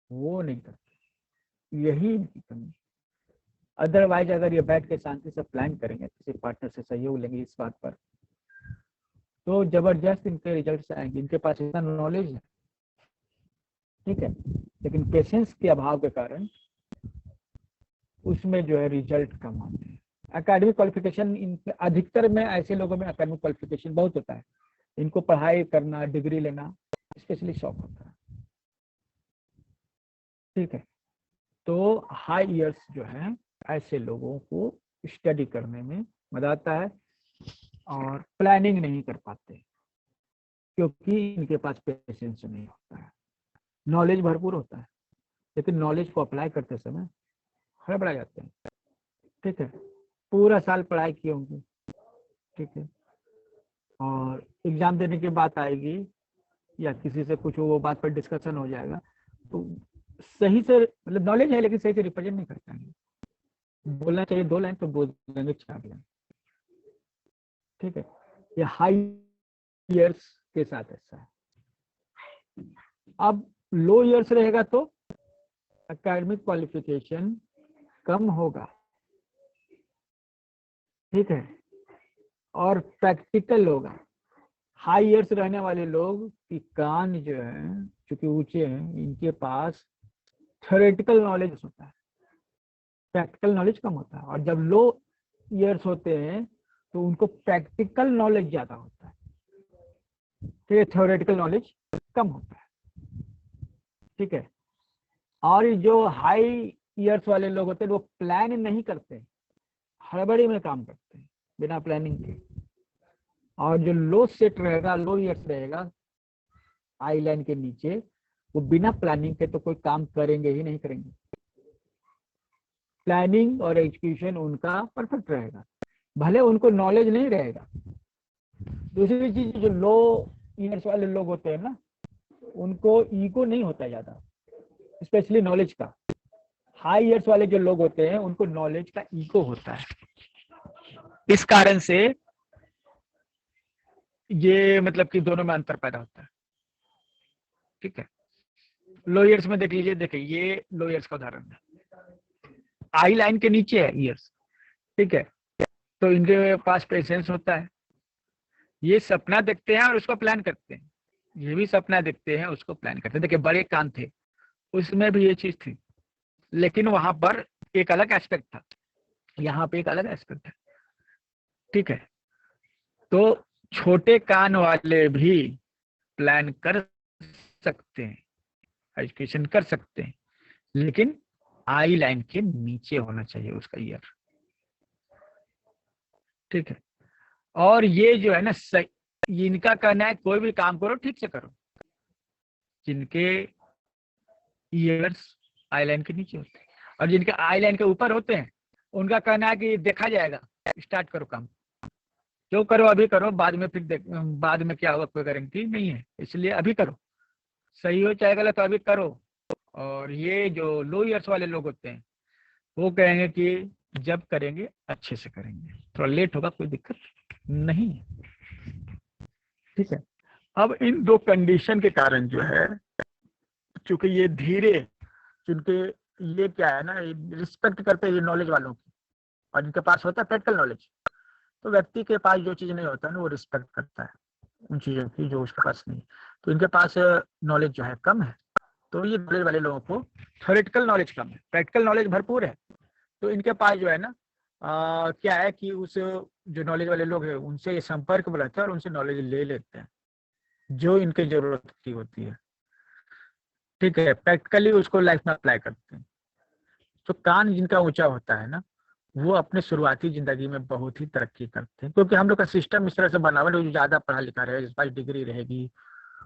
वो नहीं करते, यही इनकी कमी। अदरवाइज अगर ये बैठ के शांति से प्लान करेंगे, किसी पार्टनर से सहयोग लेंगे इस बात पर, तो जबरदस्त इनके रिजल्ट्स आएंगे। इनके पास इतना नॉलेज है, ठीक है, लेकिन पेशेंस के अभाव के कारण उसमें जो है रिजल्ट कम आते हैं। एकेडमिक क्वालिफिकेशन इनके अधिकतर में, ऐसे लोगों में एकेडमिक क्वालिफिकेशन बहुत होता है, इनको पढ़ाई करना, डिग्री लेना स्पेशली शौक होता है, ठीक है। तो हाई ईयर्स जो है ऐसे लोगों को स्टडी करने में मजा आता है और प्लानिंग नहीं कर पाते क्योंकि इनके पास पेशेंस नहीं होता है। नॉलेज भरपूर होता है लेकिन नॉलेज को अप्लाई करते समय हड़बड़ा जाते हैं, ठीक है। पूरा साल पढ़ाई किए होंगे, ठीक है, और एग्जाम देने की बात आएगी या किसी से कुछ वो बात पर डिस्कशन हो जाएगा तो सही से, मतलब नॉलेज है लेकिन सही से रिप्रेजेंट नहीं कर पाएंगे। बोलना चाहिए 2 लाइन तो बोल देंगे 4 लाइन, ठीक है। ये हाई ईयर्स के साथ ऐसा है। अब लो ईयर्स रहेगा तो एकेडमिक क्वालिफिकेशन कम होगा, ठीक है, और प्रैक्टिकल होगा। हाई ईयर्स रहने वाले लोग की कान जो है चूंकि ऊंचे हैं, इनके पास थ्योरेटिकल नॉलेज होता है, प्रैक्टिकल नॉलेज कम होता है। और जब लो ईयर्स होते हैं तो उनको प्रैक्टिकल नॉलेज ज्यादा होता है, ठीक है, थ्योरेटिकल नॉलेज कम होता है, ठीक है। और ये जो हाई ईयर्स वाले लोग होते हैं वो प्लान नहीं करते, हड़बड़ी में काम करते हैं बिना प्लानिंग के। और जो लो सेट रहेगा, लो ईयर्स रहेगा आई लाइन के नीचे, वो बिना प्लानिंग के तो कोई काम करेंगे ही नहीं करेंगे। प्लानिंग और एग्जीक्यूशन उनका परफेक्ट रहेगा, भले उनको नॉलेज नहीं रहेगा। दूसरी चीज, जो लो ईयर्स वाले लोग होते हैं ना, उनको ईगो नहीं होता ज्यादा, स्पेशली नॉलेज का। हाई ईयर्स वाले जो लोग होते हैं उनको नॉलेज का ईगो होता है, इस कारण से ये मतलब कि दोनों में अंतर पैदा होता है, ठीक है। लो ईयर्स में देख लीजिए, देखिए ये लो ईयर्स का उदाहरण है, आई लाइन के नीचे है ईयर्स, ठीक है, तो इनके पास पेशेंस होता है, ये सपना देखते हैं और उसको प्लान करते हैं, ये भी सपना देखते हैं उसको प्लान करते हैं। देखिए बड़े कान थे, उसमें भी ये चीज थी, लेकिन वहां पर एक अलग एस्पेक्ट था, यहाँ पे एक अलग एस्पेक्ट है, ठीक है। तो छोटे कान वाले भी प्लान कर सकते हैं, एजुकेशन कर सकते हैं, लेकिन आई लाइन के नीचे होना चाहिए उसका ईयर, ठीक है। और ये जो है ना, इनका कहना है कोई भी काम करो ठीक से करो, जिनके ईयर्स आई लाइन के नीचे होते हैं। और जिनके आई लाइन के ऊपर होते हैं उनका कहना है कि देखा जाएगा, स्टार्ट करो काम, जो करो अभी करो, बाद में फिर बाद में क्या होगा कोई गारंटी नहीं है, इसलिए अभी करो, सही हो चाहे गलत तो अभी करो। और ये जो लो ईयर्स वाले लोग होते हैं वो कहेंगे कि जब करेंगे अच्छे से करेंगे, थोड़ा लेट होगा कोई दिक्कत नहीं है, ठीक है। अब इन दो कंडीशन के कारण जो है, क्योंकि ये धीरे, क्योंकि ये क्या है ना, रिस्पेक्ट करते हैं ये नॉलेज वालों की, और इनके पास होता है प्रैक्टिकल नॉलेज। तो व्यक्ति के पास जो चीज नहीं होता है ना, वो रिस्पेक्ट करता है उन चीजों की जो उसके पास नहीं। तो इनके पास नॉलेज जो है कम है, तो ये नॉलेज वाले लोगों को थ्योरेटिकल नॉलेज कम है, प्रैक्टिकल नॉलेज भरपूर है। तो इनके पास जो है ना क्या है कि उस जो नॉलेज वाले लोग हैं उनसे ये संपर्क में रहते हैं और उनसे नॉलेज ले लेते हैं जो इनकी जरूरत की होती है। ठीक है, प्रैक्टिकली उसको लाइफ में अप्लाई करते हैं। तो कान जिनका ऊंचा होता है ना, वो अपने शुरुआती जिंदगी में बहुत ही तरक्की करते हैं, क्योंकि हम लोग का सिस्टम इस तरह से बना हुआ है, जो ज्यादा पढ़ा लिखा रहे, जिस पास डिग्री रहेगी,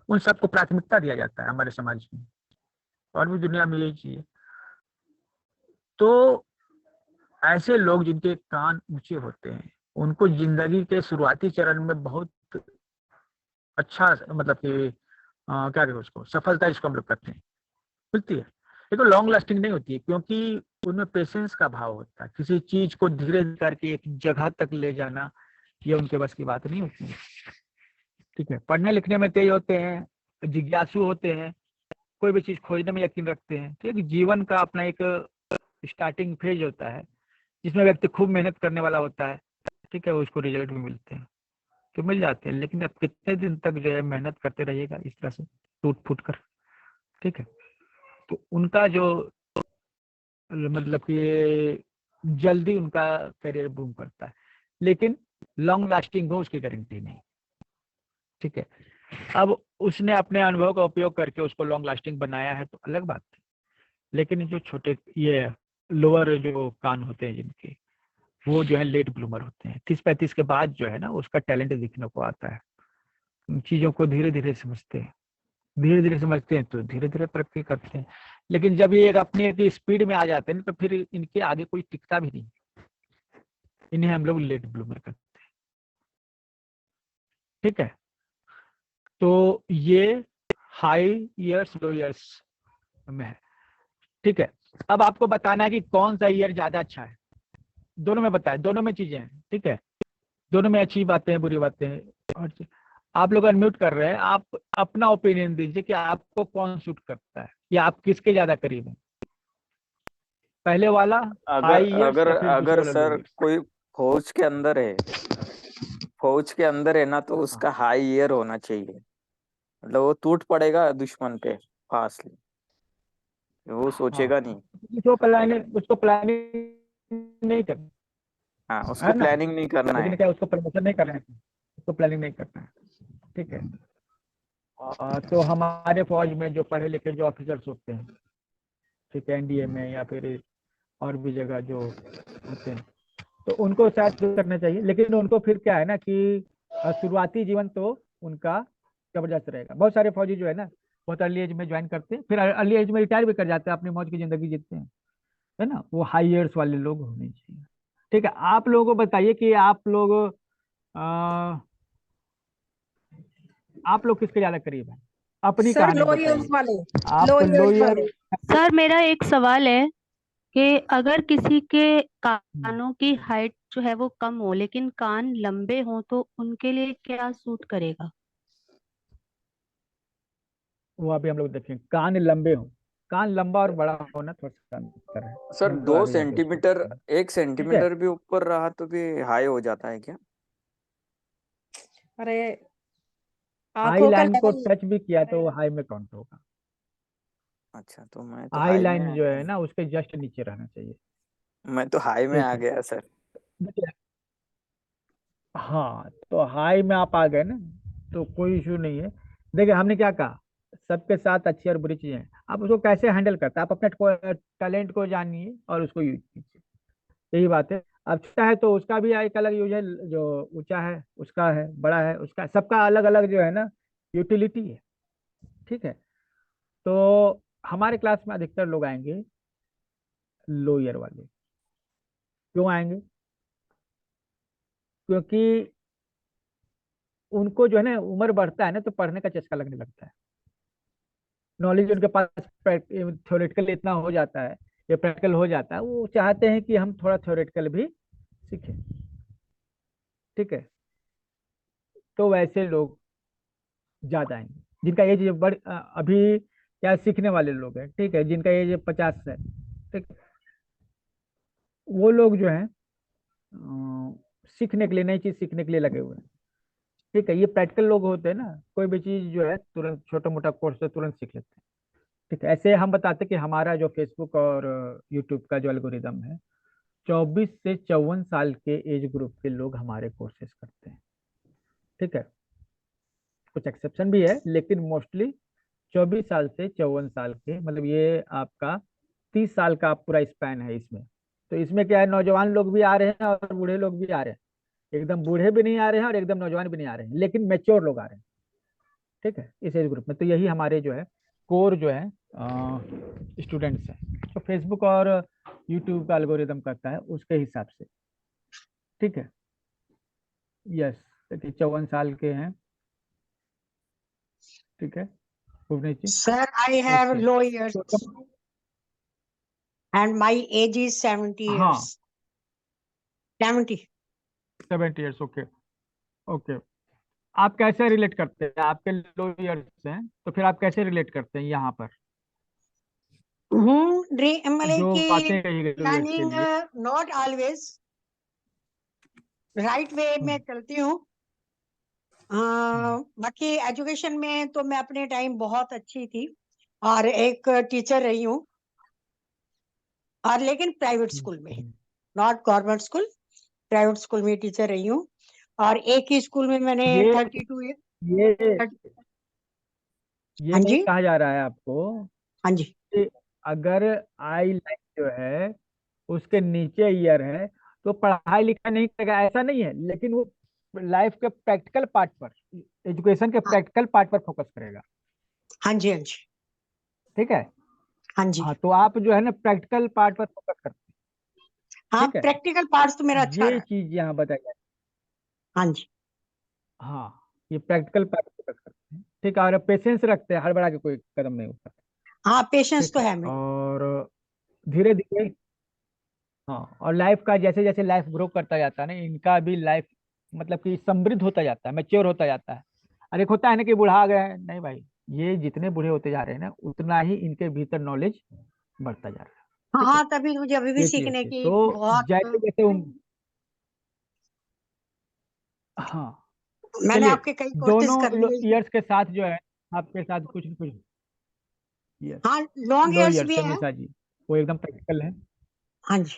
उन सबको प्राथमिकता दिया जाता है हमारे समाज में, और भी दुनिया में यही चीज है। तो ऐसे लोग जिनके कान ऊंचे होते हैं, उनको जिंदगी के शुरुआती चरण में बहुत अच्छा, मतलब कि क्या कहते हैं उसको, सफलता इसको हम लोग करते हैं, मिलती है। ये तो लॉन्ग लास्टिंग नहीं होती है, क्योंकि उनमें पेशेंस का भाव होता है। किसी चीज को धीरे करके एक जगह तक ले जाना, ये उनके बस की बात नहीं होती है। ठीक है, पढ़ने लिखने में तेज होते हैं, जिज्ञासु होते हैं, कोई भी चीज खोजने में यकीन रखते हैं। ठीक है, जीवन का अपना एक स्टार्टिंग फेज होता है जिसमें व्यक्ति खूब मेहनत करने वाला होता है। ठीक है, उसको रिजल्ट भी मिलते हैं, तो मिल जाते हैं, लेकिन अब कितने दिन तक जो है मेहनत करते रहिएगा इस तरह से टूट फूट कर। ठीक है, तो उनका जो मतलब कि जल्दी उनका करियर बूम करता है, लेकिन लॉन्ग लास्टिंग हो उसकी गारंटी नहीं। ठीक है, अब उसने अपने अनुभव का उपयोग करके उसको लॉन्ग लास्टिंग बनाया है तो अलग बात है, लेकिन जो छोटे ये लोअर जो कान होते हैं जिनके, वो जो है लेट ब्लूमर होते हैं। 30-35 के बाद जो है ना उसका टैलेंट दिखने को आता है। चीजों को धीरे धीरे समझते हैं, धीरे धीरे समझते हैं तो धीरे धीरे तरक्की करते हैं। लेकिन जब ये अपनी एक स्पीड में आ जाते हैं तो फिर इनके आगे कोई टिकता भी नहीं, इन्हें हम लोग लेट ब्लूमर करते हैं। ठीक है, तो ये हाई ईयर्स लो ईयर्स में है। ठीक है, अब आपको बताना है कि कौन सा ईयर ज्यादा अच्छा है। दोनों में बताए, दोनों में चीजें हैं। ठीक है, दोनों में अच्छी बातें हैं, बुरी बातें हैं। और आप लोग अनम्यूट कर रहे हैं, आप अपना ओपिनियन दीजिए कि आपको कौन सूट करता है या आप किसके ज्यादा करीब हैं, पहले वाला अगर हाई ईयर्स अगर या फिर दूसरे अगर वाला लो सर ईयर्स। कोई फौज के अंदर है, फौज के अंदर है ना, तो उसका हाई ईयर होना चाहिए। मतलब वो टूट पड़ेगा दुश्मन पे फास्टली, वो हाँ, सोचेगा नहीं। उसको प्लानिंग नहीं करना हाँ, उसको है ना, प्लानिंग नहीं करना लेकिन है। क्या उसको प्रमोशन नहीं करना है, उसको प्लानिंग नहीं करना है। ठीक है, तो हमारे फौज में जो पढ़े लिखे जो ऑफिसर्स होते हैं, ठीक है, एनडीए में या फिर और भी जगह जो होते हैं, तो उनको शायद शुरू करना चाहिए। लेकिन उनको फिर क्या है ना कि शुरुआती जीवन तो उनका जबरदस्त रहेगा। बहुत सारे फौजी जो है ना बहुत अर्ली एज में ज्वाइन करते हैं, फिर अर्ली एज में रिटायर भी कर जाते हैं, अपनी मौज की जिंदगी जीते हैं, है ना। वो हाई ईयर्स वाले लोग होने चाहिए। ठीक है, आप लोगों को बताइए कि आप लोग किसके ज्यादा करीब हैं, अपनी सर कहानी लो ईयर्स बताइए। वाले, लो आप ईयर्स लोअर वाले। सर मेरा एक सवाल है कि अगर किसी के कानों की हाइट जो है वो कम हो लेकिन कान लंबे हों तो उनके लिए क्या सूट करेगा? वो अभी हम लोग देखें, कान लंबे हो, कान लंबा और बड़ा होना थोड़ा सा अंतर है, सर हम लोग दो आगे जाके उसको सेंटीमीटर देखेंगे। 1 सेंटीमीटर भी ऊपर रहा तो भी हाई हो जाता है क्या? अरे आई आंखों का लाइन को लेवल। टच भी किया तो वो हाई में काउंट होगा। अच्छा, तो मैं तो आई हाई में लाइन जो है ना उसके जस्ट नीचे रहना चाहिए। मैं तो हाई में ठीक आ है, गया सर। देखिए, हाँ तो हाई में आप आ गए ना तो कोई इशू नहीं है। देखिए हमने क्या कहा, सबके साथ अच्छी और बुरी चीजें हैं, आप उसको कैसे हैंडल करते हैं, आप अपने टैलेंट को जानिए और उसको यूज कीजिए, यही बात है। अब छोटा है तो उसका भी एक अलग यूज है, जो ऊंचा है उसका है, बड़ा है उसका, सबका अलग अलग जो है ना यूटिलिटी है। ठीक है, तो हमारे क्लास में अधिकतर लोग आएंगे लोअर वाले। क्यों आएंगे? क्योंकि उनको जो है ना उम्र बढ़ता है ना तो पढ़ने का चस्का लगने लगता है, नॉलेज उनके पास थ्योरेटिकल इतना हो जाता है या प्रैक्टिकल हो जाता है, वो चाहते हैं कि हम थोड़ा थ्योरेटिकल भी सीखें। ठीक है, तो वैसे लोग ज्यादा आएंगे। जिनका एज अभी क्या सीखने वाले लोग हैं, ठीक है, जिनका एज 50 है, ठीक, वो लोग जो है सीखने के लिए, नई चीज सीखने के लिए लगे हुए हैं। ठीक है, ये प्रैक्टिकल लोग होते हैं ना, कोई भी चीज जो है तुरंत छोटा मोटा कोर्स से तुरंत सीख लेते हैं। ठीक है, ऐसे हम बताते हैं कि हमारा जो फेसबुक और यूट्यूब का जो एल्गोरिदम है, 24 से 54 साल के एज ग्रुप के लोग हमारे कोर्सेज करते हैं। ठीक है, कुछ एक्सेप्शन भी है, लेकिन मोस्टली 24 साल से 54 साल के, मतलब ये आपका 30 साल का पूरा स्पैन है इसमें। तो इसमें क्या है, नौजवान लोग भी आ रहे हैं और बूढ़े लोग भी आ रहे हैं, एकदम बूढ़े भी नहीं आ रहे हैं और एकदम नौजवान भी नहीं आ रहे हैं, लेकिन मेच्योर लोग आ रहे हैं। ठीक है, इस एज ग्रुप में। तो यही हमारे जो है कोर जो है स्टूडेंट्स हैं, तो फेसबुक और यूट्यूब का एल्गोरिदम करता है उसके हिसाब से। ठीक है, यस, 54 साल के हैं। ठीक है, भुवनेश जी। Sir, I have okay, low years तो and my age is 70 हाँ, years. 70. 70 years, okay okay. आप कैसे रिलेट करते हैं, आपके लो ईयर्स हैं तो फिर आप कैसे रिलेट करते हैं यहाँ पर मतलब जो कि बातें कही गई लो ईयर्स के प्लानिंग लिए? नॉट ऑलवेज राइट वे में चलती हूँ। बाकी एजुकेशन में तो मैं अपने टाइम बहुत अच्छी थी और एक टीचर रही हूँ, और लेकिन प्राइवेट स्कूल में, not government school, private school में टीचर रही हूँ। और एक ही स्कूल में मैंने ये 32 ये ये हाँ नहीं जी, कहा जा रहा है आपको हाँ जी, कि अगर आई लाइन जो है उसके नीचे ईयर है तो पढ़ाई लिखाई नहीं करेगा, ऐसा नहीं है, लेकिन वो लाइफ के प्रैक्टिकल पार्ट पर, एजुकेशन के प्रैक्टिकल पार्ट पर फोकस करेगा। हाँ जी, हाँ जी, ठीक है, हाँ जी, हाँ, तो आप जो है ना प्रैक्टिकल पार्ट पर फोकस करते हैं। हाँ, ठीक है, प्रैक्टिकल पार्ट्स तो मेरा अच्छा ये रहा। चीज यहाँ बताया है। हाँ जी, हाँ, ये प्रैक्टिकल पार्ट पर फोकस करते हैं। ठीक है, और पेशेंस रखते हैं, हड़बड़ा के कोई कदम नहीं उठाते। हाँ, पेशेंस ठीक तो है, है मेरे। और धीरे धीरे, हाँ, और लाइफ का जैसे जैसे लाइफ ग्रो करता जाता है ना, इनका भी लाइफ मतलब कि समृद्ध होता जाता है, मैच्योर होता जाता है। और एक होता है ना कि बूढ़ा आ गए हैं, नहीं भाई, ये जितने बूढ़े होते जा रहे हैं ना उतना ही इनके भीतर नॉलेज बढ़ता जा रहा है। हाँ ठीक है, हाँ, तभी मुझे अभी भी ये चीज सीखने होती है। की तो बहुत। जैसे जैसे हाँ, मैंने चलिए, आपके कई कोर्सेज कर दोनों लिए। ईयर्स के साथ जो है आपके साथ कुछ न कुछ, यस, हाँ, लॉन्ग लो ईयर्स ईयर्स भी है है। निशा जी, वो एकदम प्रैक्टिकल है। हाँ जी,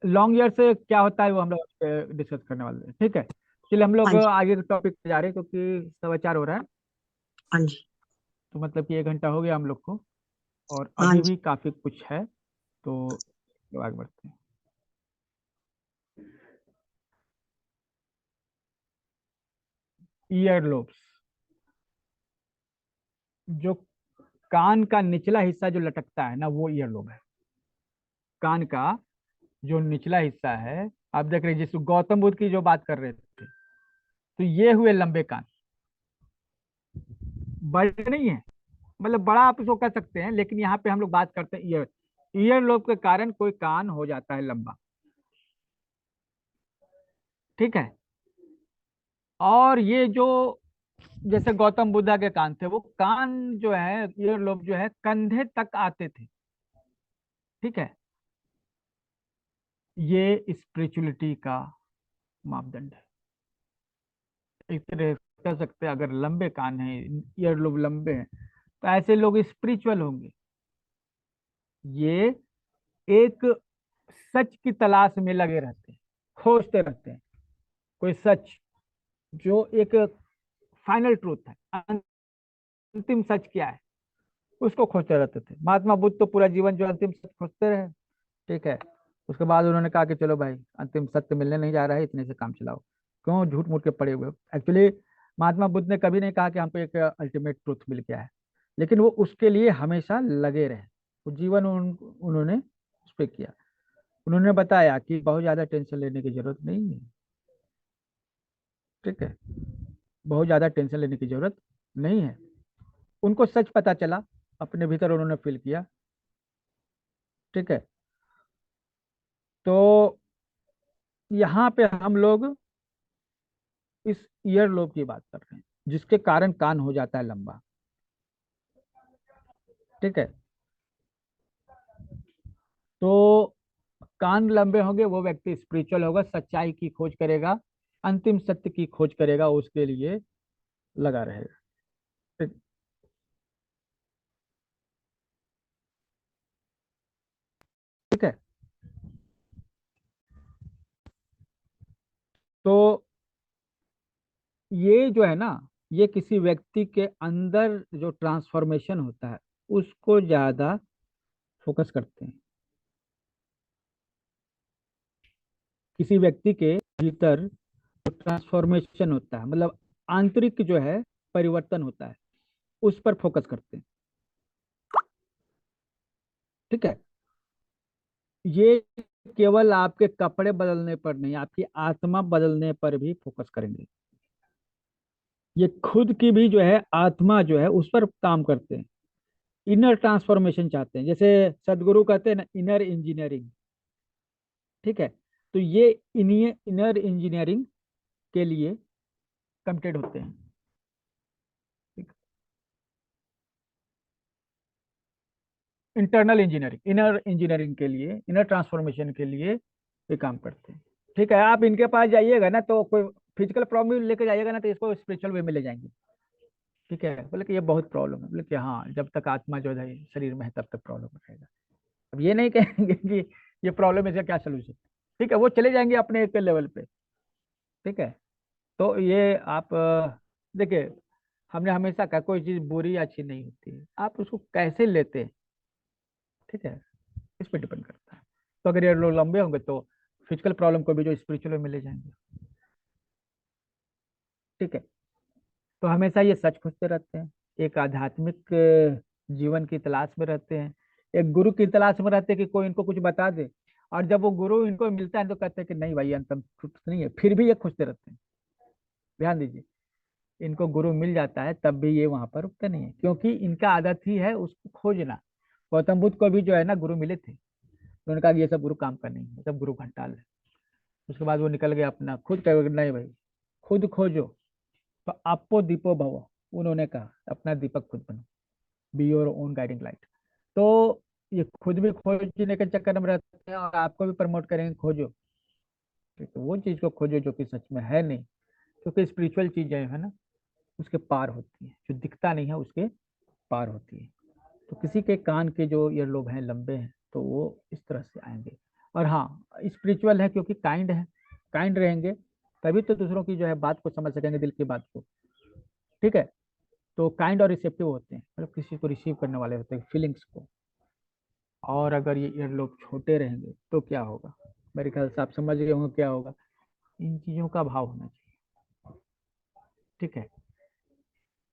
लॉन्ग ईयर से क्या होता है वो हम लोग डिस्कस करने वाले हैं। ठीक है, चलिए हम हाँ लोग जी, आगे के टॉपिक पे जा रहे हैं, क्योंकि 4:15 हो रहा है, हाँ जी, तो मतलब कि 1 घंटा हो गया हम लोग को, और हाँ अभी जी। भी काफी कुछ है, तो लोग आगे बढ़ते हैं। ईयर लोब्स, जो कान का निचला हिस्सा जो लटकता है ना, वो ईयर लोब है। कान का जो निचला हिस्सा है, आप देख रहे हैं, जिस गौतम बुद्ध की जो बात कर रहे थे, तो ये हुए लंबे कान, बड़े नहीं है, मतलब बड़ा आप इसको कह सकते हैं, लेकिन यहाँ पे हम लोग बात करते हैं ईयर। ईयर लोब के कारण कोई कान हो जाता है लंबा। ठीक है, और ये जो जैसे गौतम बुद्धा के कान थे, वो कान जो है, ईयर लोब जो है कंधे तक आते थे। ठीक है, ये स्पिरिचुअलिटी का मापदंड है। एक तरह से कह सकते हैं, अगर लंबे कान हैं, ईयर लोब लंबे हैं, तो ऐसे लोग स्पिरिचुअल होंगे। ये एक सच की तलाश में लगे रहते हैं, खोजते रहते हैं कोई सच, जो एक फाइनल ट्रूथ है, अंतिम सच क्या है, उसको खोजते रहते थे। महात्मा बुद्ध तो पूरा जीवन जो अंतिम सच खोजते रहे। ठीक है, उसके बाद उन्होंने कहा कि चलो भाई, अंतिम सत्य मिलने नहीं जा रहा है, इतने से काम चलाओ, क्यों झूठ मूठ के पड़े हुए हो। एक्चुअली महात्मा बुद्ध ने कभी नहीं कहा कि हमको एक अल्टीमेट ट्रूथ मिल गया है, लेकिन वो उसके लिए हमेशा लगे रहे, वो जीवन उन्होंने उस पर किया। उन्होंने बताया कि बहुत ज्यादा टेंशन लेने की जरूरत नहीं है। ठीक है, बहुत ज्यादा टेंशन लेने की जरूरत नहीं है। उनको सच पता चला, अपने भीतर उन्होंने फील किया। ठीक है, तो यहाँ पे हम लोग इस ईयर लोब की बात कर रहे हैं। जिसके कारण कान हो जाता है लंबा। ठीक है, तो कान लंबे होंगे वो व्यक्ति स्पिरिचुअल होगा, सच्चाई की खोज करेगा, अंतिम सत्य की खोज करेगा, उसके लिए लगा रहेगा। ठीक ठीक है, तो ये जो है ना, ये किसी व्यक्ति के अंदर जो ट्रांसफॉर्मेशन होता है उसको ज्यादा फोकस करते हैं। किसी व्यक्ति के भीतर जो ट्रांसफॉर्मेशन होता है, मतलब आंतरिक जो है परिवर्तन होता है, उस पर फोकस करते हैं। ठीक है, ये केवल आपके कपड़े बदलने पर नहीं, आपकी आत्मा बदलने पर भी फोकस करेंगे। ये खुद की भी जो है आत्मा जो है उस पर काम करते हैं, इनर ट्रांसफॉर्मेशन चाहते हैं, जैसे सदगुरु कहते हैं ना, इनर इंजीनियरिंग। ठीक है, तो ये इनर इंजीनियरिंग के लिए कमिटेड होते हैं। इंटरनल इंजीनियरिंग, इनर इंजीनियरिंग के लिए, इनर ट्रांसफॉर्मेशन के लिए ये काम करते हैं। ठीक है, आप इनके पास जाइएगा ना तो कोई फिजिकल प्रॉब्लम लेके जाइएगा ना तो इसको स्पिरिचुअल वे में ले जाएंगे। ठीक है, बोले कि ये बहुत प्रॉब्लम है, बोले कि हाँ, जब तक आत्मा जो है शरीर में है तब तक प्रॉब्लम रहेगा। अब ये नहीं कहेंगे कि ये प्रॉब्लम है, इसका क्या सोल्यूशन। ठीक है, वो चले जाएंगे अपने एक लेवल पे। ठीक है, तो ये आप देखिए, हमने हमेशा कहा कोई चीज बुरी या अच्छी नहीं होती है, आप उसको कैसे लेते हैं। ठीक है, इस पर डिपेंड करता है। तो अगर ये लोग लंबे होंगे तो फिजिकल प्रॉब्लम को भी जो स्पिरिचुअल में ले जाएंगे। ठीक है, तो हमेशा ये सच खोजते रहते हैं, एक आध्यात्मिक जीवन की तलाश में रहते हैं, एक गुरु की तलाश में रहते हैं कि कोई इनको कुछ बता दे। और जब वो गुरु इनको मिलता है तो कहते हैं कि नहीं भाई, अंतम ट्रुथ नहीं है, फिर भी ये खोजते रहते हैं। ध्यान दीजिए, इनको गुरु मिल जाता है तब भी ये वहां पर रुकते नहीं है, क्योंकि इनका आदत ही है उसको खोजना। गौतम बुद्ध को भी जो है ना गुरु मिले थे, तो उन्होंने कहा कि ये सब गुरु काम का नहीं है, सब गुरु घंटाल है। उसके बाद वो निकल गए अपना खुद कह, नहीं भाई खुद खोजो तो आपो दीपो भव। उन्होंने कहा अपना दीपक खुद बनो, be your own guiding light. तो ये खुद भी खोजने के चक्कर में रहते हैं और आपको भी प्रमोट करेंगे खोजो। ठीक है, वो चीज को खोजो जो कि सच में है नहीं, क्योंकि स्पिरिचुअल चीजें है ना उसके पार होती है, जो दिखता नहीं है उसके पार होती है। तो किसी के कान के जो ईयरलोब हैं लंबे हैं तो वो इस तरह से आएंगे। और हाँ, स्पिरिचुअल है क्योंकि काइंड है, काइंड रहेंगे तभी तो दूसरों की जो है बात को समझ सकेंगे, दिल की बात को। ठीक है, तो काइंड और रिसेप्टिव होते हैं, मतलब किसी को रिसीव करने वाले होते हैं फीलिंग्स को। और अगर ये ईयरलोब छोटे रहेंगे तो क्या होगा, मेरे ख्याल से आप समझ गए होंगे क्या होगा। इन चीजों का भाव होना चाहिए। ठीक है,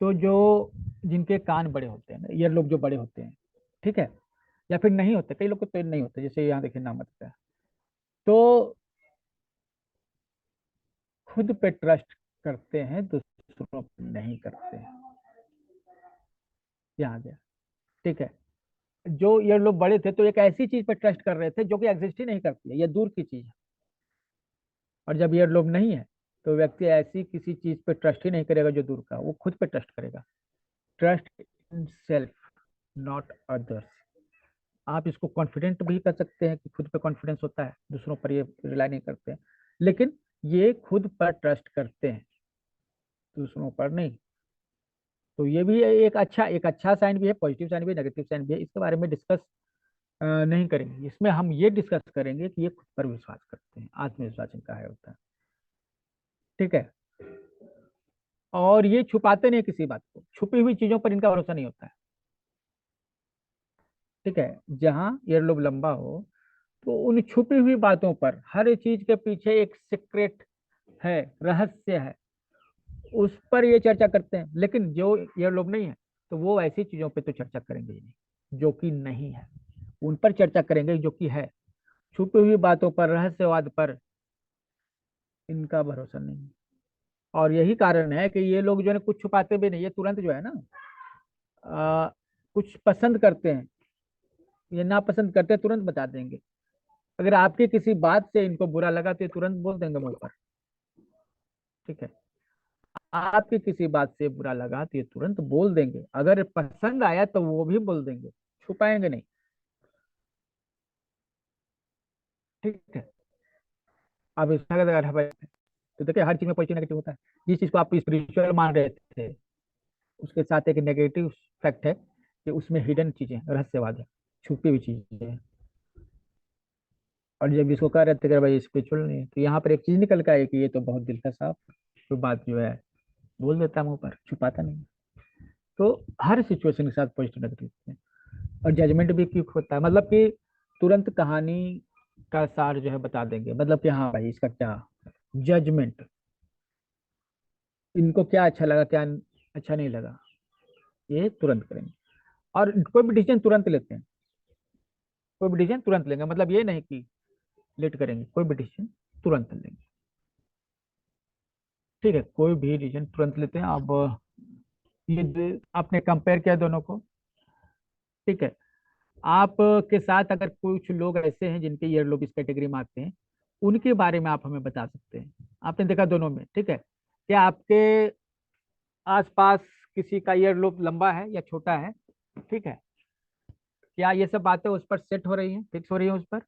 तो जो जिनके कान बड़े होते हैं ना, ईयरलोब जो बड़े होते हैं, ठीक है, या फिर नहीं होते, कई लोग को तो नहीं होते, जैसे यहाँ देखिए नामत का, तो खुद पे ट्रस्ट करते हैं, दूसरों पे नहीं करते हैं। यहाँ गया। ठीक है, जो ये लोग बड़े थे तो एक ऐसी चीज पे ट्रस्ट कर रहे थे जो कि एग्जिस्ट ही नहीं करती है, ये दूर की चीज है। और जब ये लोग नहीं है तो व्यक्ति ऐसी किसी चीज पे ट्रस्ट ही नहीं करेगा जो दूर का, वो खुद पे ट्रस्ट करेगा। Trust in self, not others. आप इसको कॉन्फिडेंट भी कर सकते हैं कि खुद पे कॉन्फिडेंस होता है, दूसरों पर ये रिलाई नहीं करते हैं, लेकिन ये खुद पर ट्रस्ट करते हैं, दूसरों पर नहीं। तो ये भी एक अच्छा साइन भी है, पॉजिटिव साइन भी है, नेगेटिव साइन भी है। इसके बारे में डिस्कस नहीं करेंगे, इसमें हम ये डिस्कस करेंगे कि ये खुद पर विश्वास करते हैं, आत्मविश्वास इनका है होता है। ठीक है, और ये छुपाते नहीं किसी बात को, छुपी हुई चीजों पर इनका भरोसा नहीं होता है। ठीक है, जहां ये लोग लंबा हो तो उन छुपी हुई बातों पर, हर एक चीज के पीछे एक सीक्रेट है, रहस्य है, उस पर ये चर्चा करते हैं। लेकिन जो ये लोग नहीं है तो वो ऐसी चीजों पे तो चर्चा करेंगे ही नहीं जो कि नहीं है, उन पर चर्चा करेंगे जो कि है। छुपी हुई बातों पर, रहस्यवाद पर इनका भरोसा नहीं है। और यही कारण है कि ये लोग जो है कुछ छुपाते भी नहीं, ये तुरंत जो है ना कुछ पसंद करते हैं, ये ना पसंद करते हैं तुरंत बता देंगे। अगर आपकी किसी बात से इनको बुरा लगा तो ये तुरंत बोल देंगे मुंह पर। ठीक है, आपकी किसी बात से बुरा लगा तो ये तुरंत बोल देंगे, अगर पसंद आया तो वो भी बोल देंगे, छुपाएंगे नहीं। ठीक है। अब इसमें अगर तो देखिए हर चीज में पॉजिटिव नेगेटिव होता है। जिस चीज को आप स्पिरिचुअल मान रहे थे उसके साथ एक नेगेटिव फैक्ट है कि उसमें हिडन चीजें, रहस्यवाद है, छुपी हुई चीजें हैं। और जब इसको कह रहे थे कि भाई स्पिरिचुअल नहीं है, तो यहाँ पर एक चीज निकल के आई कि ये तो बहुत दिल का साफ, तो बात जो है बोल देता मुंह पर, छुपाता नहीं। तो हर सिचुएशन के साथ पॉजिटिव नेगेटिव है। और जजमेंट भी क्यों होता है, मतलब कि तुरंत कहानी का सार जो है बता देंगे, मतलब कि हाँ भाई इसका क्या जजमेंट, इनको क्या अच्छा लगा क्या अच्छा नहीं लगा, ये तुरंत करेंगे। और कोई भी डिसीजन तुरंत लेते हैं, कोई भी डिसीजन तुरंत लेंगे, मतलब ये नहीं कि लेट करेंगे, कोई भी डिसीजन तुरंत लेंगे। ठीक है, कोई भी डिसीजन तुरंत लेते हैं। अब आपने कंपेयर किया दोनों को। ठीक है, आप के साथ अगर कुछ लोग ऐसे हैं जिनके ईयरलोब इस कैटेगरी में आते हैं, उनके बारे में आप हमें बता सकते हैं। आपने देखा दोनों में, ठीक है, क्या आपके आसपास किसी का ईयरलोब लंबा है या छोटा है? ठीक है, क्या ये सब बातें उस पर सेट हो रही हैं, फिक्स हो रही हैं उस पर?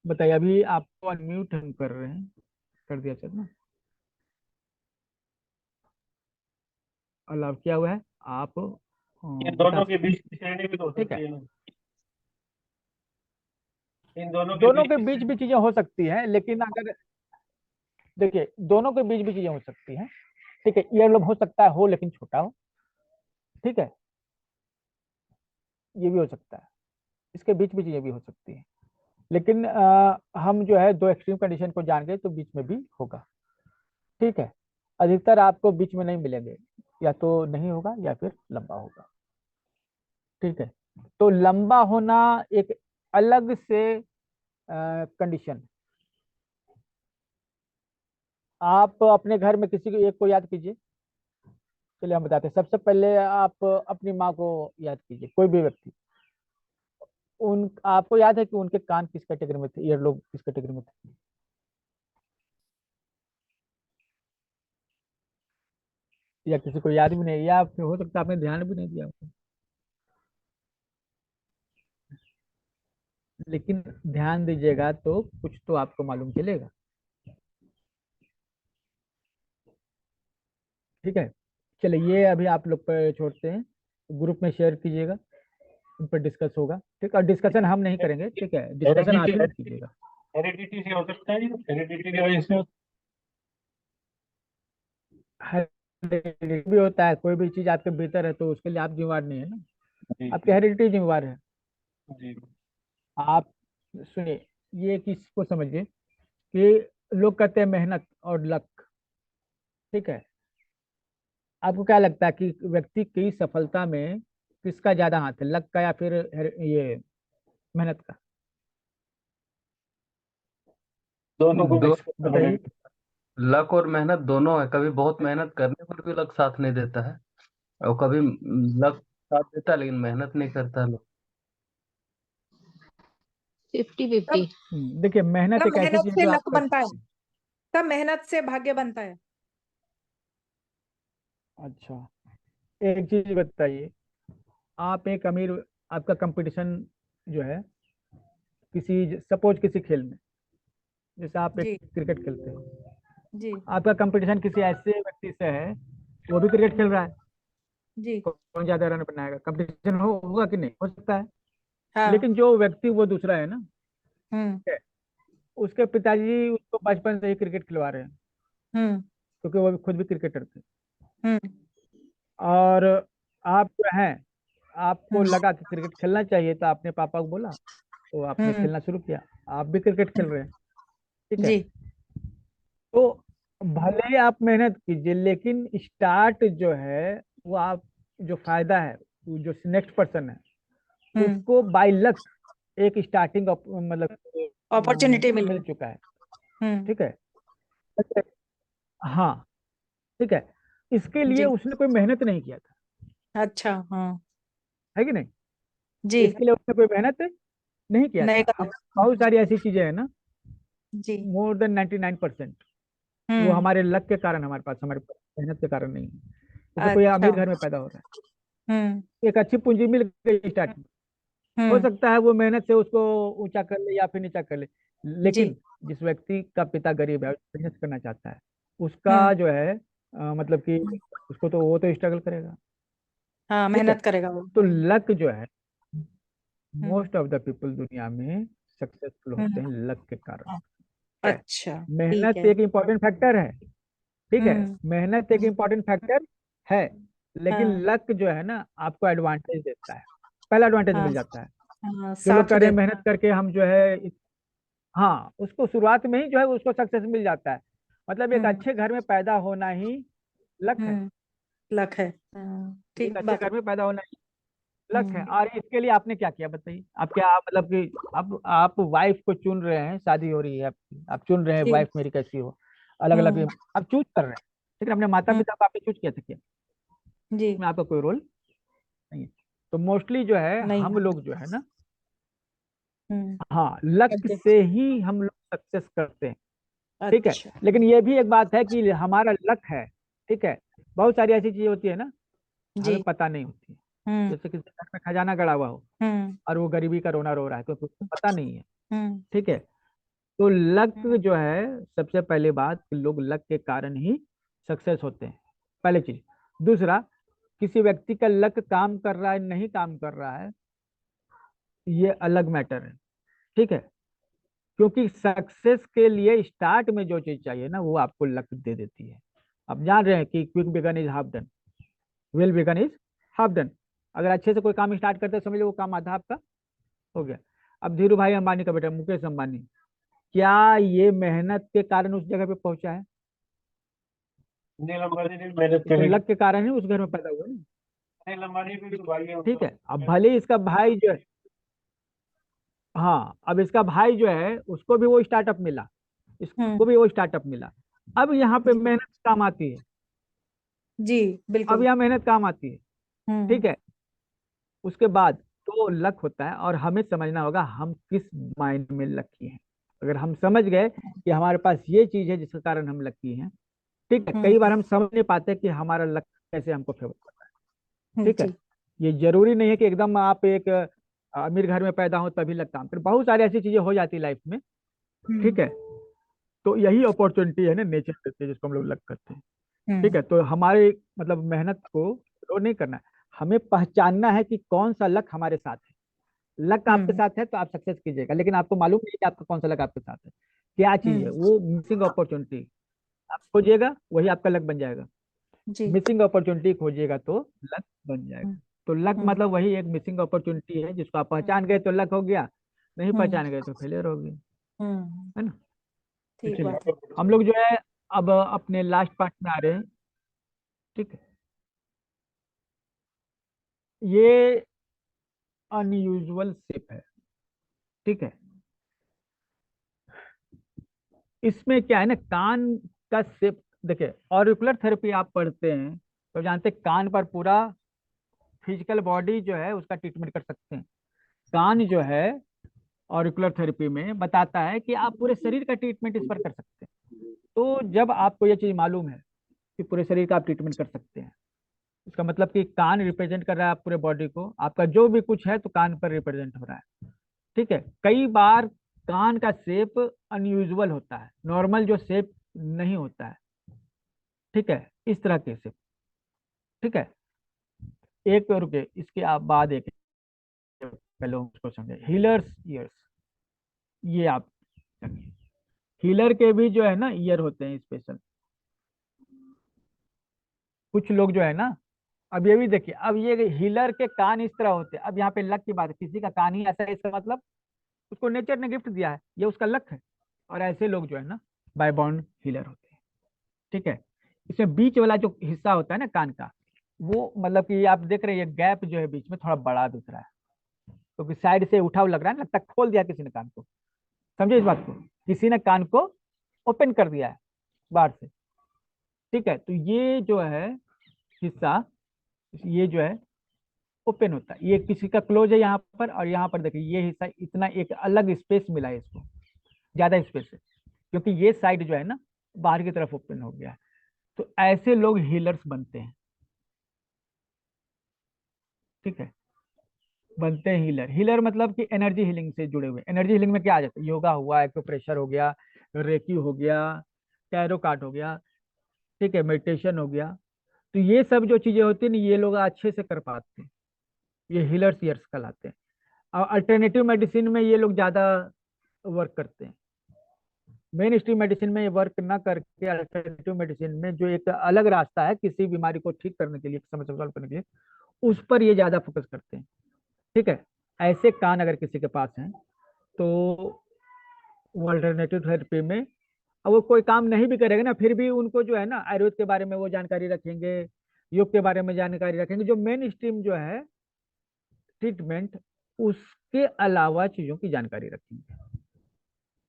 बताइए। अभी आपको अनम्यूट हम कर रहे हैं, कर दिया सर ना, अलाउ किया हुआ है। आप ये बता दोनों के सकते बीच की श्रेणी भी तो हो हैं। ठीक सकती है, है ना, इन दोनों के दोनों बीच के की बीच भी श्रेणी। चीजें हो सकती हैं, लेकिन अगर देखिए दोनों के बीच भी चीजें हो सकती हैं। ठीक है, ईयरलोब हो सकता है हो लेकिन छोटा हो। ठीक है, ये भी हो सकता है, इसके बीच भी चीजें भी हो सकती हैं। लेकिन हम जो है दो एक्सट्रीम कंडीशन को जान गए तो बीच में भी होगा। ठीक है, अधिकतर आपको बीच में नहीं मिलेंगे, या तो नहीं होगा या फिर लंबा होगा। ठीक है, तो लंबा होना एक अलग से कंडीशन। आप अपने घर में किसी को एक को याद कीजिए। चलिए हम बताते हैं, सबसे पहले आप अपनी माँ को याद कीजिए, कोई भी व्यक्ति। उन आपको याद है कि उनके कान किस कैटेगरी में थे, ईयरलोब किस कैटेगरी में थे? या किसी को याद भी नहीं, या फिर हो सकता है आपने ध्यान भी नहीं दिया, लेकिन ध्यान दीजिएगा तो कुछ तो आपको मालूम चलेगा। ठीक है, चलिए ये अभी आप लोग पर छोड़ते हैं, ग्रुप में शेयर कीजिएगा, उन पर डिस्कस होगा। ठीक है, और डिस्कशन हम नहीं करेंगे, ठीक है, डिस्कशन आप ही कीजिएगा। हेरिडिटी से हो सकता है, हेरिडिटी की वजह से। हेरिडिटी भी होता है, कोई भी चीज आपके भीतर है तो उसके लिए आप जिम्मेवार नहीं है ना, जी आपकी हेरिडिटी जिम्मेवार है। जी। आप सुनिए, ये चीज को समझिए कि लोग कहते हैं मेहनत और लक। ठीक है, आपको क्या लगता है कि व्यक्ति की सफलता में किसका ज्यादा हाथ है, लक का या फिर ये मेहनत का? दोनों को दो मिक्स करना बताइए। पड़ेगा। लक और मेहनत दोनों है, कभी बहुत मेहनत करने पर भी लक साथ नहीं देता है, और कभी लक साथ देता है लेकिन मेहनत नहीं करता है लोग। 50-50। देखिए मेहनत कब एक ऐसी मेहनत चीज है से जो आप लक कर बनता है, सकते हैं। कब मेहनत से भाग्य बनता है। अच्छा, एक चीज बताइए, आप एक अमीर, आपका कंपटीशन जो है किसी, सपोज किसी खेल में, जैसे आप एक जी क्रिकेट खेलते हो, जी आपका कंपटीशन किसी ऐसे व्यक्ति से है, वो भी क्रिकेट खेल रहा है, जी। कौन ज्यादा रन बनाएगा, कंपटीशन होगा कि नहीं, हो सकता है। हाँ। लेकिन जो व्यक्ति वो दूसरा है ना, हम्म उसके पिताजी उसको बचपन से ही क्रिकेट खिलवा रहे हैं, हम्म क्योंकि वो भी खुद भी क्रिकेटर थे। हम्म और आप जो है, आपको हम्म लगा कि क्रिकेट खेलना चाहिए तो आपने पापा को बोला, तो आपने हम्म खेलना शुरू किया, आप भी क्रिकेट खेल रहे हैं। ठीक है, जी तो भले ही आप मेहनत कीजिए, लेकिन स्टार्ट जो है वो आप, जो फायदा है, वो जो नेक्स्ट पर्सन है हम्म उसको बाय लक एक स्टार्टिंग मतलब अपॉर्चुनिटी मिल मिल गई। चुका है। हम्म ठीक है, हाँ, ठीक है, इसके लिए जी। उसने कोई मेहनत नहीं किया था, अच्छा। हाँ है कि नहीं? जी। इसके लिए उसने कोई मेहनत नहीं किया नए था। का। अब बहुत सारी ऐसी चीजें हैं ना, जी मोर देन 99%, वो हमारे लक के कारण हमारे पास, हमारे मेहनत के कारण नहीं है। जैसे कोई अच्छा। अमीर घर में पैदा हो रहा हम्म है, एक अच्छी पूंजी मिल गई स्टार्टिंग, हो हम्म सकता है वो मेहनत से उसको ऊंचा कर ले या फिर नीचा कर ले, जी। लेकिन जिस व्यक्ति का पिता गरीब है, बिजनेस करना चाहता है, उसका हम्म जो है मतलब कि उसको तो वो तो स्ट्रगल करेगा। हाँ, ठीक है, मेहनत करेगा वो। तो लक जो है, हम्म मोस्ट ऑफ द पीपल दुनिया में सक्सेसफुल होते हम्म हैं लक के कारण। अच्छा, ठीक मेहनत है। एक इम्पॉर्टेंट फैक्टर है, ठीक है, हम्म मेहनत एक इम्पॉर्टेंट फैक्टर है, लेकिन हाँ लक जो है ना आपको एडवांटेज देता है, पहला एडवांटेज हाँ मिल जाता है। हाँ, जो लोग साथ कह रहे हैं देता मेहनत करके हम जो है हाँ, उसको शुरुआत में ही जो है उसको सक्सेस मिल जाता है। मतलब एक हम्म अच्छे घर में पैदा होना ही लक है, हम्म लक है। हाँ, एक ठीक अच्छे बात है। घर में पैदा होना ही लक है। हम्म और इसके लिए आपने क्या किया बताइए, आप क्या मतलब कि आप वाइफ को चुन रहे हैं, शादी हो रही है आपकी, आप चुन रहे हैं जी। वाइफ मेरी कैसी हो, अलग अलग हम्म आप चूज कर रहे हैं, लेकिन अपने माता हम्म पिता को आपने चूज किया था क्या? जी। इसमें आपका कोई रोल नहीं है। तो मोस्टली जो है नहीं। हम लोग जो है ना, हम्म हाँ, लक करते। से ही हम लोग सक्सेस करते हैं। ठीक है, अच्छा। लेकिन ये भी एक बात है कि हमारा लक है, ठीक है, बहुत सारी ऐसी चीजें होती है ना हमें जी। पता नहीं होती है। हम्म जैसे कि घर में खजाना गड़ा हुआ हो हम्म और वो गरीबी का रोना रो रहा है, क्योंकि उसको पता नहीं है। हम्म ठीक है, तो लक जो है सबसे पहली बात कि लोग लक के कारण ही सक्सेस होते हैं, पहली चीज। दूसरा, किसी व्यक्ति का लक काम कर रहा है नहीं काम कर रहा है, ये अलग मैटर है। ठीक है, क्योंकि सक्सेस के लिए स्टार्ट में जो चीज चाहिए ना वो आपको लक दे देती है। आप जान रहे हैं कि quick begun is half done, will begun is half done. अगर अच्छे से कोई काम स्टार्ट करते समझ लो वो काम आधा आपका हो गया। अब धीरू भाई अंबानी का बेटा मुकेश अंबानी, क्या ये मेहनत के कारण उस जगह पे पहुंचा है? अनिल अंबानी ने मेहनत ये तो करी। लक के कारण ही उस घर में पैदा हुआ ना। अनिल अंबानी भी तो भाई है ठीक उनका। है, अब भले इसका भाई जो है, हाँ, अब इसका भाई जो है उसको भी वो स्टार्टअप मिला, इसको हम्म भी वो स्टार्टअप मिला। अब यहाँ पे जी मेहनत काम आती है, जी अब बिल्कुल। यहाँ मेहनत काम आती है। हम्म ठीक है, उसके बाद तो लक होता है, और हमें समझना होगा हम किस मायने में लकी हैं। अगर हम समझ गए कि हमारे पास ये चीज है जिसके कारण हम लकी हैं, ठीक है, कई बार हम समझ नहीं पाते कि हमारा लक कैसे हमको फेवर कर रहा है। ठीक है, जी। ये जरूरी नहीं है कि एकदम आप एक अमीर घर में पैदा हो तभी लक काम करे, बहुत सारी ऐसी चीजें हो जाती है लाइफ में। ठीक हम्म है, तो यही अपॉर्चुनिटी है ना, नेचर देते हैं जिसको हम लोग लक करते हैं। ठीक हम्म है, तो हमारे मतलब मेहनत को लो नहीं करना है, हमें पहचानना है कि कौन सा लक हमारे साथ है। लक आपके हम्म साथ है तो आप सक्सेस कीजिएगा, लेकिन आपको मालूम नहीं कि आपका कौन सा लक आपके साथ है, क्या चीज है हम्म वो मिसिंग अपॉर्चुनिटी आप खोजिएगा, वही आपका लक बन जाएगा। जी। मिसिंग अपॉर्चुनिटी खोजिएगा तो लक बन हम्म जाएगा। तो लक हम्म मतलब वही एक मिसिंग अपॉर्चुनिटी है, जिसको आप पहचान गए तो लक हो गया, नहीं हम्म पहचान गए तो फेलियर हो गया, हम्म है ना। तो ठीक बात है। चलिए हम लोग जो है अब अपने लास्ट पार्ट में आ रहे हैं। ठीक है, ये अनयूजुअल शेप है। ठीक है, इसमें क्या है ना, कान का शेप देखिए, ऑरिकुलर थेरेपी आप पढ़ते हैं तो जानते हैं कान पर पूरा फिजिकल बॉडी जो है उसका ट्रीटमेंट कर सकते हैं। कान जो है ऑरिकुलर थेरेपी में बताता है कि आप पूरे शरीर का ट्रीटमेंट इस पर कर सकते हैं। तो जब आपको ये चीज मालूम है कि पूरे शरीर का आप ट्रीटमेंट कर सकते हैं, इसका मतलब कि कान रिप्रेजेंट कर रहा है आप पूरे बॉडी को, आपका जो भी कुछ है तो कान पर रिप्रेजेंट हो रहा है। ठीक है, कई बार कान का शेप अनयूजुअल होता है, नॉर्मल जो शेप नहीं होता है। ठीक है, इस तरह के शेप। ठीक है, एक रुके इसके आप बाद एक पहले हम उसको समझे, हीलर्स ईयर्स, ये आप जानिए। हीलर के भी जो है ना ईयर होते हैं स्पेशल। कुछ लोग जो है ना, अब ये भी देखिए, अब ये हीलर के कान इस तरह होते हैं। अब यहाँ पे लक की बात है, किसी का कान ही ऐसा है इसका मतलब उसको नेचर ने गिफ्ट दिया है, ये उसका लक है। और ऐसे लोग जो है ना बाय बॉर्न हीलर होते हैं। ठीक है, इसमें बीच वाला जो हिस्सा होता है ना कान का, वो मतलब कि आप देख रहे हैं ये गैप जो है बीच में थोड़ा बड़ा दिख रहा है, क्योंकि साइड से उठाव लग रहा है ना, लगता है खोल दिया किसी ने कान को। समझे इस बात को, किसी ने कान को ओपन कर दिया है बाहर से। ठीक है, तो ये जो है हिस्सा, ये जो है ओपन होता है, ये किसी का क्लोज है यहाँ पर, और यहाँ पर देखिए ये हिस्सा इतना एक अलग स्पेस मिला है इसको, ज्यादा स्पेस है, क्योंकि ये साइड जो है ना बाहर की तरफ ओपन हो गया। तो ऐसे लोग हीलर्स बनते हैं। ठीक है, बनते हैं हीलर। हीलर मतलब कि एनर्जी हीलिंग से जुड़े हुए। एनर्जी हीलिंग में क्या आ जाता है? योगा हुआ, एक्यूप्रेशर हो गया, रेकी हो गया, टैरो कार्ड हो गया, ठीक है, मेडिटेशन हो गया। तो ये सब जो चीजें होती है ना, ये लोग अच्छे से कर पाते हैं, ये हीलर्स हीलर्स कहलाते हैं। और अल्टरनेटिव मेडिसिन में ये लोग ज्यादा वर्क करते हैं। मेन स्ट्रीम मेडिसिन में ये वर्क ना करके अल्टरनेटिव मेडिसिन में जो एक अलग रास्ता है किसी बीमारी को ठीक करने के लिए, समस्या सॉल्व करने के लिए, उस पर ये ज्यादा फोकस करते हैं। ठीक है, ऐसे कान अगर किसी के पास हैं तो वो अल्टरनेटिव थेरेपी में, अब वो कोई काम नहीं भी करेगा ना, फिर भी उनको जो है ना आयुर्वेद के बारे में वो जानकारी रखेंगे, योग के बारे में जानकारी रखेंगे, जो मेन स्ट्रीम जो है ट्रीटमेंट, उसके अलावा चीजों की जानकारी रखेंगे।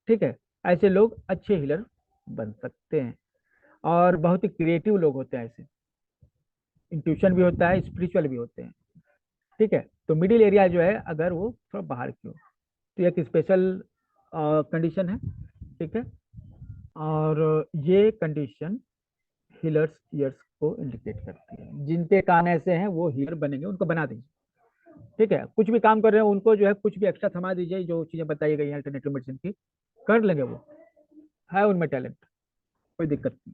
ठीक है, ऐसे लोग अच्छे हीलर बन सकते हैं। और बहुत ही क्रिएटिव लोग होते हैं ऐसे, इंट्यूशन भी होता है, स्पिरिचुअल भी होते हैं। ठीक है, तो मिडिल एरिया जो है अगर वो थोड़ा बाहर की हो तो एक स्पेशल कंडीशन है। ठीक है, और ये कंडीशन हीलर्स ईयर्स को इंडिकेट करती है। जिनके कान ऐसे हैं वो हीलर बनेंगे, उनको बना दीजिए। ठीक है, कुछ भी काम कर रहे हैं उनको जो है कुछ भी एक्स्ट्रा थमा दीजिए, जो चीजें बताई गई हैं अल्टरनेटिव मेडिसिन की, कर लेंगे वो, है उनमें टैलेंट, कोई दिक्कत नहीं।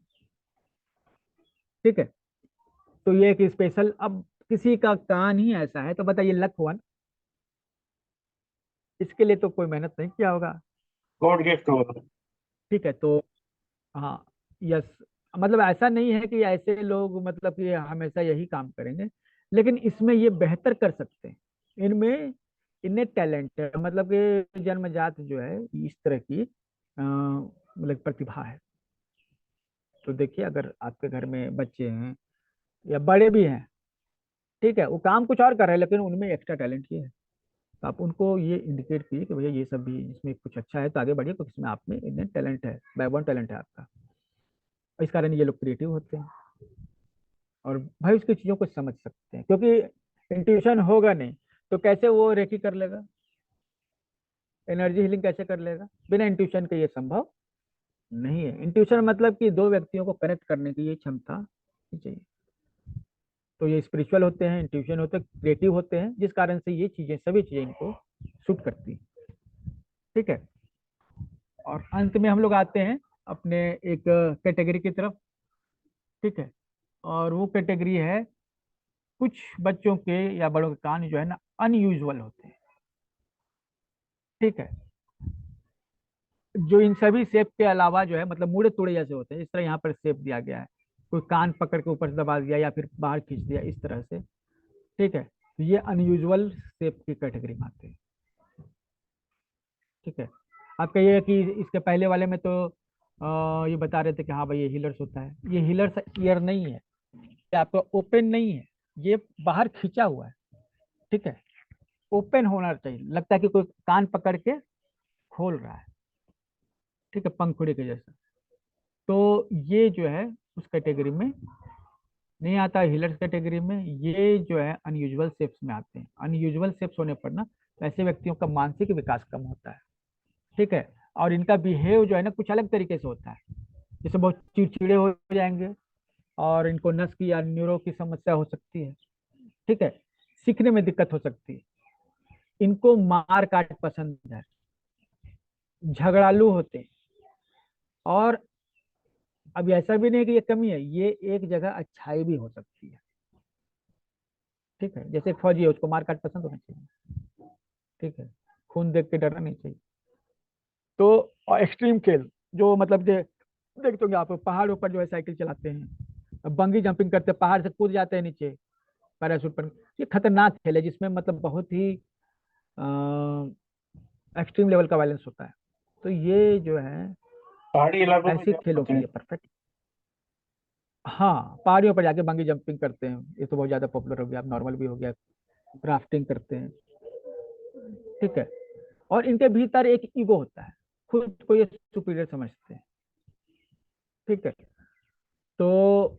ठीक है, तो ये एक स्पेशल, अब किसी का कान ही ऐसा है तो बताइए लक हुआ ना? इसके लिए तो कोई मेहनत नहीं किया होगा। गॉड गिफ्ट होगा। ठीक है, तो हाँ, यस, मतलब ऐसा नहीं है कि ऐसे लोग मतलब कि हमेशा यही काम करेंगे, लेकिन इसमें ये बेहतर कर सकते हैं। इनमें इन्हें टैलेंट है, मतलब कि जन्मजात जो है इस तरह की मतलब प्रतिभा है। तो देखिए, अगर आपके घर में बच्चे हैं या बड़े भी हैं, ठीक है, वो काम कुछ और कर रहे हैं लेकिन उनमें एक्स्ट्रा टैलेंट ये है, तो आप उनको ये इंडिकेट कीजिए कि भैया ये सब भी इसमें कुछ अच्छा है तो आगे बढ़िए, क्योंकि इसमें आप में इन्हें टैलेंट है, बैकबोन टैलेंट है आपका। और इस कारण ये लोग क्रिएटिव होते हैं और भाई उसकी चीजों को समझ सकते हैं, क्योंकि इंट्यूशन होगा नहीं तो कैसे वो रेकी कर लेगा, एनर्जी हीलिंग कैसे कर लेगा? बिना इंट्यूशन के ये संभव नहीं है। इंट्यूशन मतलब कि दो व्यक्तियों को कनेक्ट करने की ये क्षमता चाहिए। तो ये स्पिरिचुअल होते हैं, इंट्यूशन होते हैं, क्रिएटिव होते हैं, जिस कारण से ये चीजें, सभी चीजें इनको सूट करती है। ठीक है, और अंत में हम लोग आते हैं अपने एक कैटेगरी की तरफ। ठीक है, और वो कैटेगरी है, कुछ बच्चों के या बड़ों के कान जो है ना अनयूजुअल होते हैं। ठीक है, जो इन सभी शेप के अलावा जो है, मतलब मुड़े तुड़े जैसे होते हैं, इस तरह यहाँ पर शेप दिया गया है, कोई कान पकड़ के ऊपर से दबा दिया या फिर बाहर खींच दिया इस तरह से। ठीक है, तो ये अनयूजुअल शेप की कैटेगरी में आते हैं। ठीक है, आप कहिए कि इसके पहले वाले में तो ये बता रहे थे कि हाँ भाई ये हीलर्स होता है, ये हीलर्स ईयर नहीं है, ये आपका ओपन नहीं है, ये बाहर खींचा हुआ है। ठीक है, ओपन होना चाहिए, लगता है कि कोई कान पकड़ के खोल रहा है। ठीक है, पंखुड़ी के जैसा। तो ये जो है उस कैटेगरी में नहीं आता, हीलर्स कैटेगरी में। ये जो है अनयूजुअल शेप्स में आते हैं। अनयूजुअल शेप्स होने पर ना ऐसे व्यक्तियों का मानसिक विकास कम होता है। ठीक है, और इनका बिहेव जो है ना कुछ अलग तरीके से होता है, जैसे बहुत चिड़चिड़े हो जाएंगे और इनको नस की या न्यूरो की समस्या हो सकती है। ठीक है, सीखने में दिक्कत हो सकती है, इनको मार काट पसंद है, झगड़ालू होते हैं। और अब ऐसा भी नहीं है कि ये कमी है, ये एक जगह अच्छाई भी हो सकती है। ठीक है, जैसे फौजी है, उसको मार काट पसंद होना चाहिए। ठीक है, खून देख के डरना नहीं चाहिए। तो एक्सट्रीम खेल जो मतलब देखते होंगे आप, पहाड़ों पर जो है साइकिल चलाते हैं, बंगी जंपिंग करते हैं, पहाड़ से कूद जाते हैं नीचे पैराशूट पर, ये खतरनाक खेल है जिसमें मतलब बहुत ही एक्सट्रीम लेवल का वायलेंस होता है। तो ये जो है पहाड़ी इलाकों में ऐसे जंप खेलों होते के हैं। लिए परफेक्ट। हाँ, पहाड़ियों पर जाके बंगी जंपिंग करते हैं, ये तो बहुत ज्यादा पॉपुलर हो गया, अब नॉर्मल भी हो गया। राफ्टिंग करते हैं। ठीक है, और इनके भीतर एक ईगो होता है, खुद को ये सुपीरियर समझते हैं। ठीक है, तो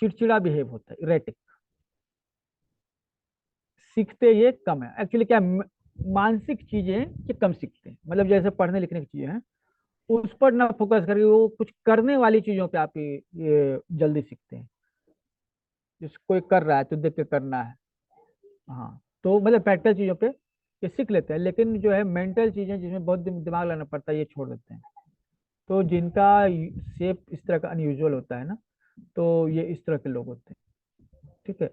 चिड़चिड़ा बिहेव होता है, इरेटिक, सीखते ये कम है। एक्चुअली क्या मानसिक चीजें ये कम सीखते हैं, मतलब जैसे पढ़ने लिखने की चीजें हैं उस पर ना फोकस करके वो कुछ करने वाली चीजों पे आप ये जल्दी सीखते हैं। जिस कोई कर रहा है तो देख के करना है। हाँ, तो मतलब प्रैक्टिकल चीजों पे ये सीख लेते हैं, लेकिन जो है मेंटल चीजें जिसमें बहुत दिमाग लगाना पड़ता है ये छोड़ देते हैं। तो जिनका शेप इस तरह का अनयूजुअल होता है ना, तो ये इस तरह के लोग होते हैं। ठीक है,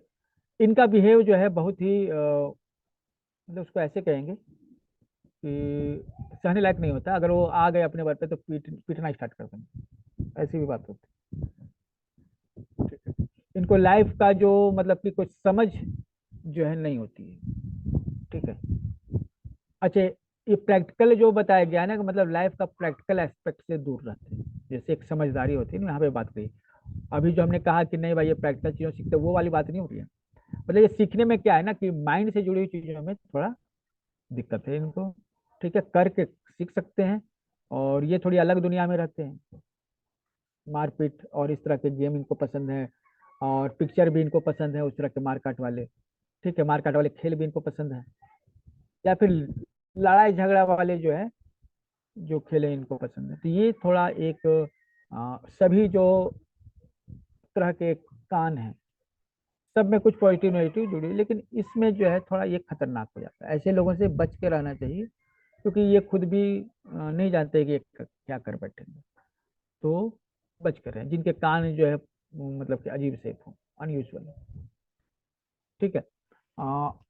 इनका बिहेव जो है बहुत ही मतलब उसको ऐसे कहेंगे कि सहने लायक नहीं होता। अगर वो आ गए अपने वर्ग पे तो पीटना स्टार्ट कर देंगे, ऐसी भी बात होती है। ठीक है, इनको लाइफ का जो मतलब कि कुछ समझ जो है नहीं होती है। ठीक है, अच्छा, ये प्रैक्टिकल जो बताया गया है ना कि मतलब लाइफ का प्रैक्टिकल एस्पेक्ट से दूर रहते हैं, जैसे एक समझदारी होती है ना, यहाँ पे बात कही। अभी जो हमने कहा कि नहीं भाई ये प्रैक्टिकल चीजों सीखते, वो वाली बात नहीं हो रही है। मतलब ये सीखने में क्या है ना कि माइंड से जुड़ी हुई चीजों में थोड़ा दिक्कत है इनको। ठीक है, करके सीख सकते हैं, और ये थोड़ी अलग दुनिया में रहते हैं। मारपीट और इस तरह के गेम इनको पसंद है, और पिक्चर भी इनको पसंद है उस तरह के मारकाट वाले। ठीक है, मारकाट वाले खेल भी इनको पसंद है, या फिर लड़ाई झगड़ा वाले जो है जो खेले इनको पसंद है। तो ये थोड़ा एक सभी जो तरह के कान हैं सब में कुछ पॉजिटिव नेगेटिव जुड़ी, लेकिन इसमें जो है थोड़ा ये खतरनाक हो जाता है। ऐसे लोगों से बच के रहना चाहिए, क्योंकि ये खुद भी नहीं जानते कि ये क्या कर बैठेंगे। तो बच कर रहें जिनके कान जो है मतलब कि अजीब से हो, अनयूजुअल। ठीक है,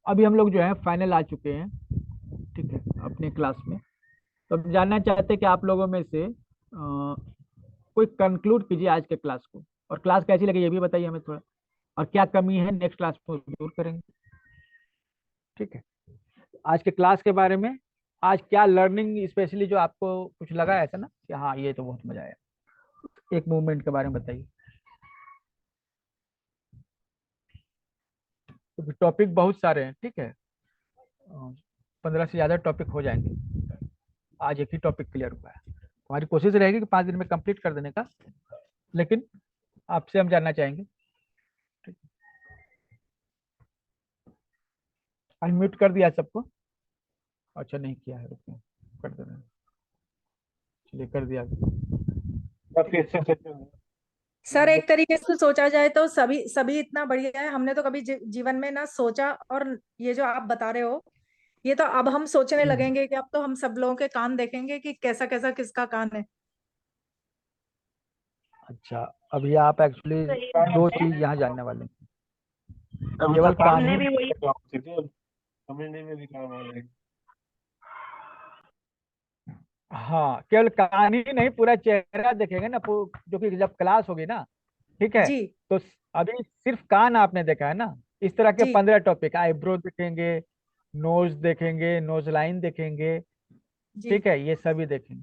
अभी हम लोग जो है फाइनल आ चुके हैं। ठीक है, अपने क्लास में। तो अब जानना चाहते हैं कि आप लोगों में से कोई कंक्लूड कीजिए आज के क्लास को, और क्लास कैसी लगी ये भी बताइए हमें थोड़ा, और क्या कमी है नेक्स्ट क्लास में दूर करेंगे। ठीक है, आज के क्लास के बारे में, आज क्या लर्निंग स्पेशली जो आपको कुछ लगा ऐसा ना कि हाँ ये तो बहुत मजा आया, एक मूवमेंट के बारे में बताइए। क्योंकि टॉपिक बहुत सारे हैं। ठीक है, 15 से ज्यादा टॉपिक हो जाएंगे, आज एक ही टॉपिक क्लियर हुआ है। हमारी कोशिश रहेगी कि 5 दिन में कंप्लीट कर देने का, लेकिन आपसे हम जानना चाहेंगे। अनम्यूट कर दिया सबको? अच्छा नहीं किया है, रुकिए कर दे रहे हैं। चलिए कर दिया। काफी अच्छे से सर एक तरीके से सोचा जाए तो सभी सभी इतना बढ़िया है, हमने तो कभी जीवन में ना सोचा, और ये जो आप बता रहे हो ये तो अब हम सोचने लगेंगे कि अब तो हम सब लोगों के कान देखेंगे कि कैसा कैसा किसका कान है। अच्छा, अभी आप एक्चुअली सही दो बात है। चीज यहाँ जानने वाले हैं, अभी केवल तो कान हमने ही। भी वही समझने में भी काम आ रहा है। हाँ, केवल कान ही नहीं, पूरा चेहरा देखेंगे ना, जो कि जब क्लास होगी ना। ठीक है, जी तो अभी सिर्फ कान आपने देखा है ना, इस तरह के जी 15 टॉपिक, आईब्रो देखेंगे, नोज देखेंगे, नोज लाइन देखेंगे। जी। ठीक है, ये सभी देखेंगे।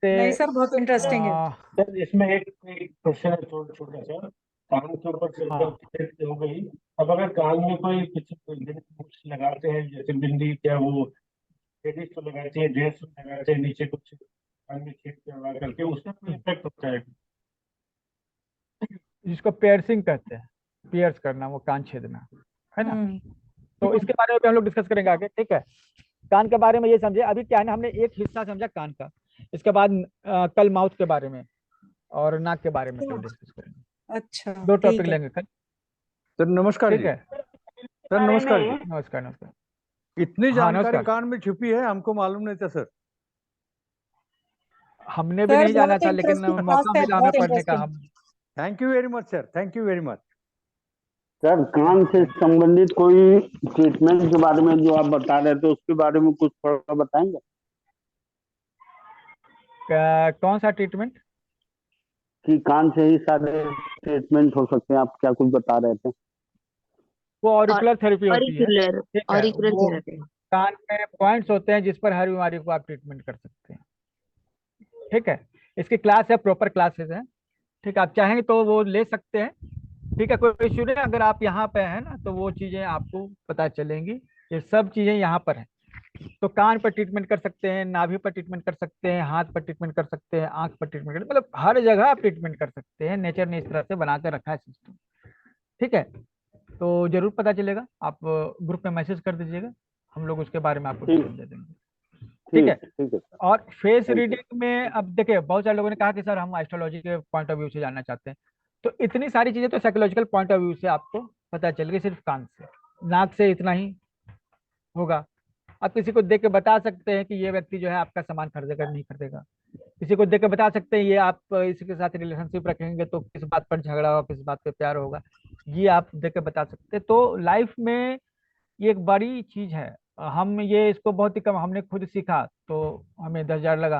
नहीं से सर, बहुत इंटरेस्टिंग है। सर इसमें एक क्वेश्चन है छोटा छोटा सा। कान के ऊपर हाँ चर्चा हो गई। अब अगर कान में कोई कुछ कुछ लगाते हैं, जैसे बिंदी, क्या वो लेडीज तो लगाती है, ड्रेस लगाते हैं, नीचे कुछ कान में छेद करवा करके, उसका कोई इफेक्ट होता है? जिसको पियर्सिंग कहते हैं, पियर्स करना, वो कान छेदना, है ना। हम्म तो इसके बारे में भी हम लोग डिस्कस करेंगे आगे। ठीक है, कान के बारे में ये समझे। अभी क्या है ना, हमने एक हिस्सा समझा कान का, इसके बाद कल माउथ के बारे में और नाक के बारे में कल डिस्कस करेंगे। अच्छा 2 ठीक टॉपिक है। लेंगे कल। सर नमस्कार ठीक जी। है, सर बारे नमस्कार जी। में नमस्कार नमस्कार। इतनी हाँ जानकारी नमस्कार। कान में छुपी है, हमको मालूम नहीं था सर। हमने भी सर नहीं जाना बहुत था, लेकिन इंटरेस्टिंग क्लास मौका है, मिला हमें बहुत पढ़ने का। इंटरेस्टिंग। हम thank you very much sir, thank you very much. Sir कान से संबंधित कोई ट्रीटमेंट के बारे में जो आप बता रहे थे उसके बारे में कुछ थोड़ा बताएंगे? कौन सा ट्रीटमेंट? कि कान से ही सारे ट्रीटमेंट हो सकते हैं, आप क्या कुछ बता रहे थे? वो ऑरिकुलर थेरेपी होती है। ऑरिकुलर ठीक है, ऑरिकुलर वो थेरेपी। कान में पॉइंट्स होते हैं जिस पर हर बीमारी को आप ट्रीटमेंट कर सकते हैं। ठीक है, इसकी क्लास है, प्रॉपर क्लासेस है। ठीक है, आप चाहेंगे तो वो ले सकते हैं। ठीक है, कोई इश्यू नहीं। अगर आप यहाँ पे हैं ना तो वो चीजें आपको पता चलेंगी, ये सब चीजें यहाँ पर है। तो कान पर ट्रीटमेंट कर सकते हैं, नाभि पर ट्रीटमेंट कर सकते हैं, हाथ पर ट्रीटमेंट कर सकते हैं, आंख पर ट्रीटमेंट कर, मतलब हर जगह आप ट्रीटमेंट कर सकते हैं। नेचर ने इस तरह से बना कर रखा है सिस्टम। ठीक है, तो जरूर पता चलेगा। आप ग्रुप में मैसेज कर दीजिएगा, हम लोग उसके बारे में आपको ठीक डिटेल दे देंगे। ठीक है। ठीक है सर। और फेस थैंक यू। रीडिंग में अब देखिए बहुत सारे लोगों ने कहा कि सर हम एस्ट्रोलॉजी के पॉइंट ऑफ व्यू से जानना चाहते हैं, तो इतनी सारी चीजें तो साइकोलॉजिकल पॉइंट ऑफ व्यू से आपको पता चल गई, सिर्फ कान से नाक से इतना ही होगा। आप किसी को देख के बता सकते हैं कि ये व्यक्ति जो है आपका सामान खरीदेगा नहीं खरीदेगा, किसी को देख के बता सकते हैं ये आप इसके साथ रिलेशनशिप रखेंगे तो किस बात पर झगड़ा होगा, किस बात पे प्यार होगा, ये आप देख के बता सकते हैं। तो लाइफ में ये एक बड़ी चीज है। हम ये इसको बहुत ही कम हमने खुद सीखा तो हमें 10,000 लगा,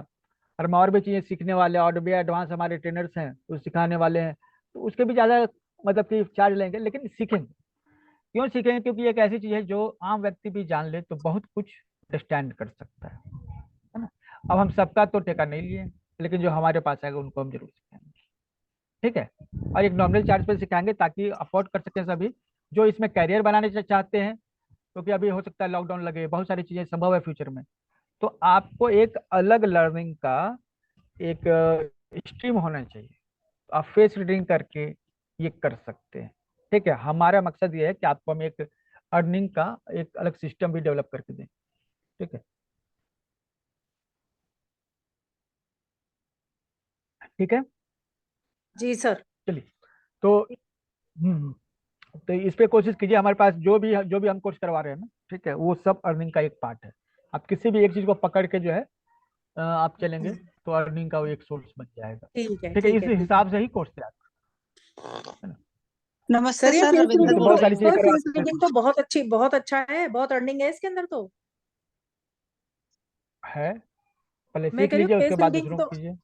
और हम और भी चीजें सीखने वाले हैं और भी एडवांस हमारे ट्रेनर्स हैं वो सिखाने वाले हैं, तो उसके भी ज्यादा मतलब कि चार्ज लेंगे, लेकिन सीखेंगे। क्यों सीखेंगे? क्योंकि ये एक ऐसी चीज है जो आम व्यक्ति भी जान ले तो बहुत कुछ अंडरस्टैंड कर सकता है ना। अब हम सबका तो टेका नहीं लिए, लेकिन जो हमारे पास आएगा उनको हम जरूर सिखाएंगे, ठीक है। और एक नॉमिनल चार्ज पे सिखाएंगे ताकि अफोर्ड कर सकें सभी जो इसमें कैरियर बनाने चाहते हैं, क्योंकि अभी हो सकता है लॉकडाउन लगे, बहुत सारी चीजें संभव है फ्यूचर में, तो आपको एक अलग लर्निंग का एक स्ट्रीम होना चाहिए। आप फेस रीडिंग करके ये कर सकते हैं, ठीक है। हमारा मकसद ये है कि आपको हम एक अर्निंग का एक अलग सिस्टम भी डेवलप करके दें, ठीक है। ठीक है जी सर। चलिए, तो तो इस पे कोशिश कीजिए। हमारे पास जो भी हम कोर्स करवा रहे हैं ना, ठीक है, वो सब अर्निंग का एक पार्ट है। आप किसी भी एक चीज को पकड़ के जो है आप चलेंगे तो अर्निंग का वो एक सोर्स बन जाएगा, ठीक है ठीक है। ठीक इस है। हिसाब से ही कोर्स तैयार है ना। नमस्ते सर ये सर, फेस रविंदर तो रीडिंग बोल बहुत तो रही सारी हूँ। चीजें सर फेस करवाते हैं, रीडिंग तो बहुत अच्छा है, बहुत अर्निंग है इसके अंदर तो। है पहले मैं सीख कह रही लीजिए हूँ उसके फेस बाद रीडिंग दूसरों तो, को कीजिए।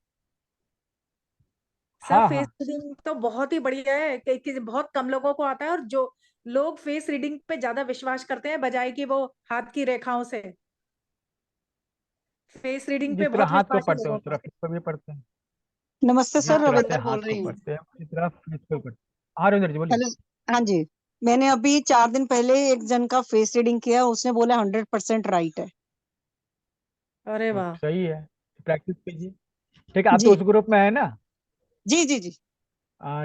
सर हाँ फेस हाँ रीडिंग तो बहुत ही बढ़िया है कि बहुत कम लोगों को आता है, और जो लोग फेस रीडिंग पे ज्यादा विश्वास करते हैं बजाय कि वो हाथ की रेखाओं से। फेस रीडिंग पे जिस तरह बहुत हाथ को विश्वास है पढ़ते हैं लोगों उस तरह का। फेस को भी पढ़ते हैं, नमस्ते जिस सर, तरह से रविंदर हाथ बोल को रही हूँ। पढ़ते हैं उसी तरह फेस को पढ़ते हैं। हाँ रविंद्र जी बोलिए। हेलो। हाँ जी, मैंने अभी 4 दिन पहले एक जन का फेस रीडिंग किया, उसने बोला 100% राइट है। अरे तो वाह। सही है, प्रैक्टिस कीजिए, ठीक है। आप तो जी उस ग्रुप में है ना। जी जी जी।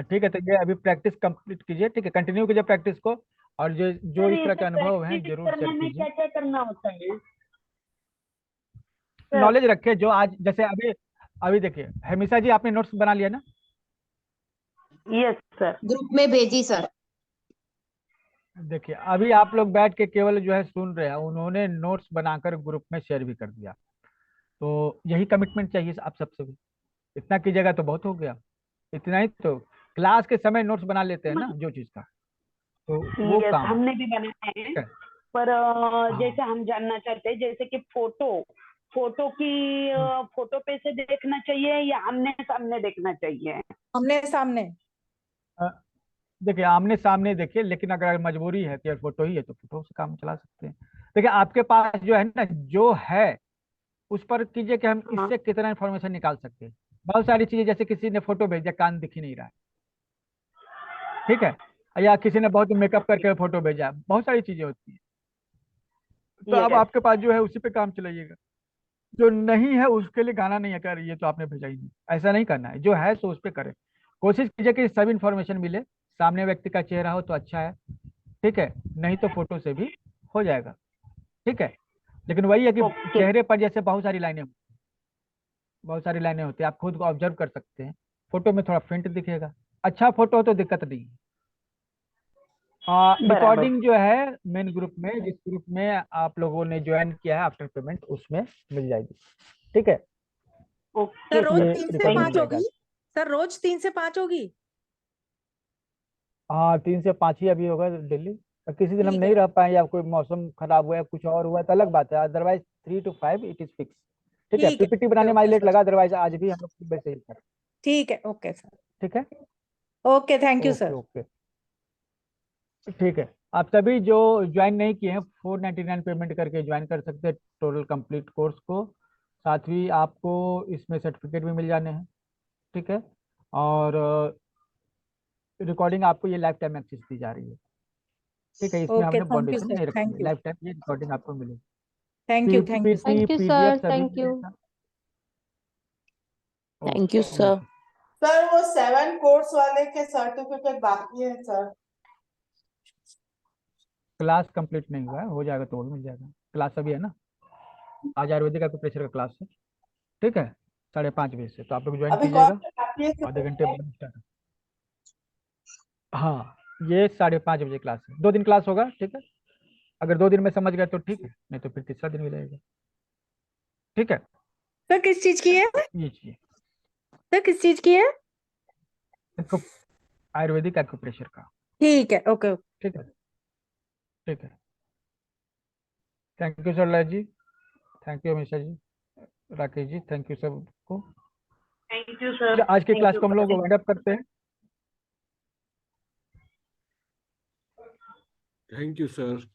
ठीक है, तो ये अभी प्रैक्टिस कंप्लीट कीजिए, ठीक है, कंटिन्यू कीजिए प्रैक्टिस को। और जो जो सर इस तरह इसे के अनुभव हैं प्रैक्टिस जरूर करने शेयर में कीजिए। क्या क्या करना होता है सर? नॉलेज रखे जो आज जैसे अभी अभी देखिए हमेशा जी आपने नोट्स बना लिया ना। Yes sir. ग्रुप में भेजी सर। देखिए अभी आप लोग बैठ के केवल जो है सुन रहे हैं, उन्होंने नोट्स बनाकर ग्रुप में शेयर भी कर दिया। तो यही कमिटमेंट चाहिए आप सबसे भी। इतना कीजिएगा तो बहुत हो गया। इतना ही तो क्लास के समय नोट्स बना लेते हैं ना जो चीज का, तो वो यस काम है, हमने भी बनाए हैं, ठीक है। पर हाँ जैसे हम जानना चाहते हैं जैसे कि फोटो फोटो की फोटो पे से देखना चाहिए या आमने सामने देखना चाहिए? हमने सामने। अ, देखिए आमने सामने देखिए, लेकिन अगर मजबूरी है कि यार फोटो ही है तो फोटो से काम चला सकते हैं। देखिए आपके पास जो है ना जो है उस पर कीजिए कि हम हाँ इससे कितना इन्फॉर्मेशन निकाल सकते हैं। बहुत सारी चीजें जैसे किसी ने फोटो भेजा कान दिख ही नहीं रहा है, ठीक है, या किसी ने बहुत मेकअप करके फोटो भेजा, बहुत सारी चीजें होती हैं। तो अब यस। आपके पास जो है उसी पे काम चलाइएगा। जो नहीं है उसके लिए गाना नहीं है कर ये तो आपने भेजा ही नहीं, ऐसा नहीं करना है। जो है सो उस पर करें। कोशिश कीजिए कि सभी इन्फॉर्मेशन मिले, सामने व्यक्ति का चेहरा हो तो अच्छा है, ठीक है, नहीं तो फोटो से भी हो जाएगा, ठीक है। लेकिन वही है कि ओके। चेहरे पर जैसे बहुत सारी लाइनें होती है, आप खुद को ऑब्जर्व कर सकते हैं। फोटो में थोड़ा फेंट दिखेगा, अच्छा फोटो हो तो दिक्कत नहीं है। बराबर। रिकॉर्डिंग जो है मेन ग्रुप में, जिस ग्रुप में आप लोगों ने ज्वाइन किया है आफ्टर पेमेंट, उसमें मिल जाएगी, ठीक है। ओके सर रोज ये सर, 3 से रिकॉर्डिंग 5 मिल जाएगा। होगी? सर रोज 3 से 5 होगी? हाँ 3 से 5 ही अभी होगा डेली। और किसी दिन हम ठीक नहीं है। रह पाए या कोई मौसम खराब हुआ या कुछ और हुआ तो अलग बात है, otherwise 3 to 5 it is fix, ठीक है। ठीक है पीपीटी बनाने में ओके लेट सर। लगा, अदरवाइज आज भी हम लोग सुबह से ही कर, ठीक है ओके सर। ठीक है। Okay thank you okay sir. Okay ठीक है। आप सभी जो ज्वाइन नहीं किए हैं 499 पेमेंट करके ज्वाइन कर सकते हैं टोटल कंप्लीट कोर्स को। साथ ही आपको इसमें सर्टिफिकेट भी मिल जाने हैं, ठीक है। और रिकॉर्डिंग आपको ये लाइफ टाइम एक्सेस दी जा रही है, ठीक है। इसमें ओके हमने थैंक यू बाउंडेशन सर। नहीं रखी थैंक है, यू। लाइफ टाइम ये रिकॉर्डिंग आपको मिलेगी। Thank you sir. PPT thank you PDF sir, सभी थैंक यू। मिलेगा। Thank you okay sir. Sir वो 7 कोर्स वाले के सर्टिफिकेट बाकी है सर। क्लास कंप्लीट नहीं हुआ है, हो जाएगा तो और मिल जाएगा। क्लास अभी है ना। आज आयुर्वेदिक एक्यूप्रेशर का क्लास है, ठीक है, 5:30 बजे से, तो आप लोग ज्वाइन अभी कौन कीजिएगा, कराती है सर? आधे घंटे बाद स्टार्ट। हाँ, ये 5:30 बजे क्लास है, 2 दिन क्लास होगा, ठीक है। अगर 2 दिन में समझ गए तो ठीक है, नहीं तो फिर तीसरा दिन भी रहेगा, ठीक है। सर किस चीज की है? ये चीज सर किस चीज की है? इसको आयुर्वेदिक एक्यूप्रेशर का, ठीक है, ओके। ठीक है, ठीक है। Thank you sir Laya ji, thank you Amisha ji, Rakesh ji, thank you सबको। Thank you sir. आज की थैंक क्लास यू। को हम लोग वाइंड अप करते हैं। Thank you sir.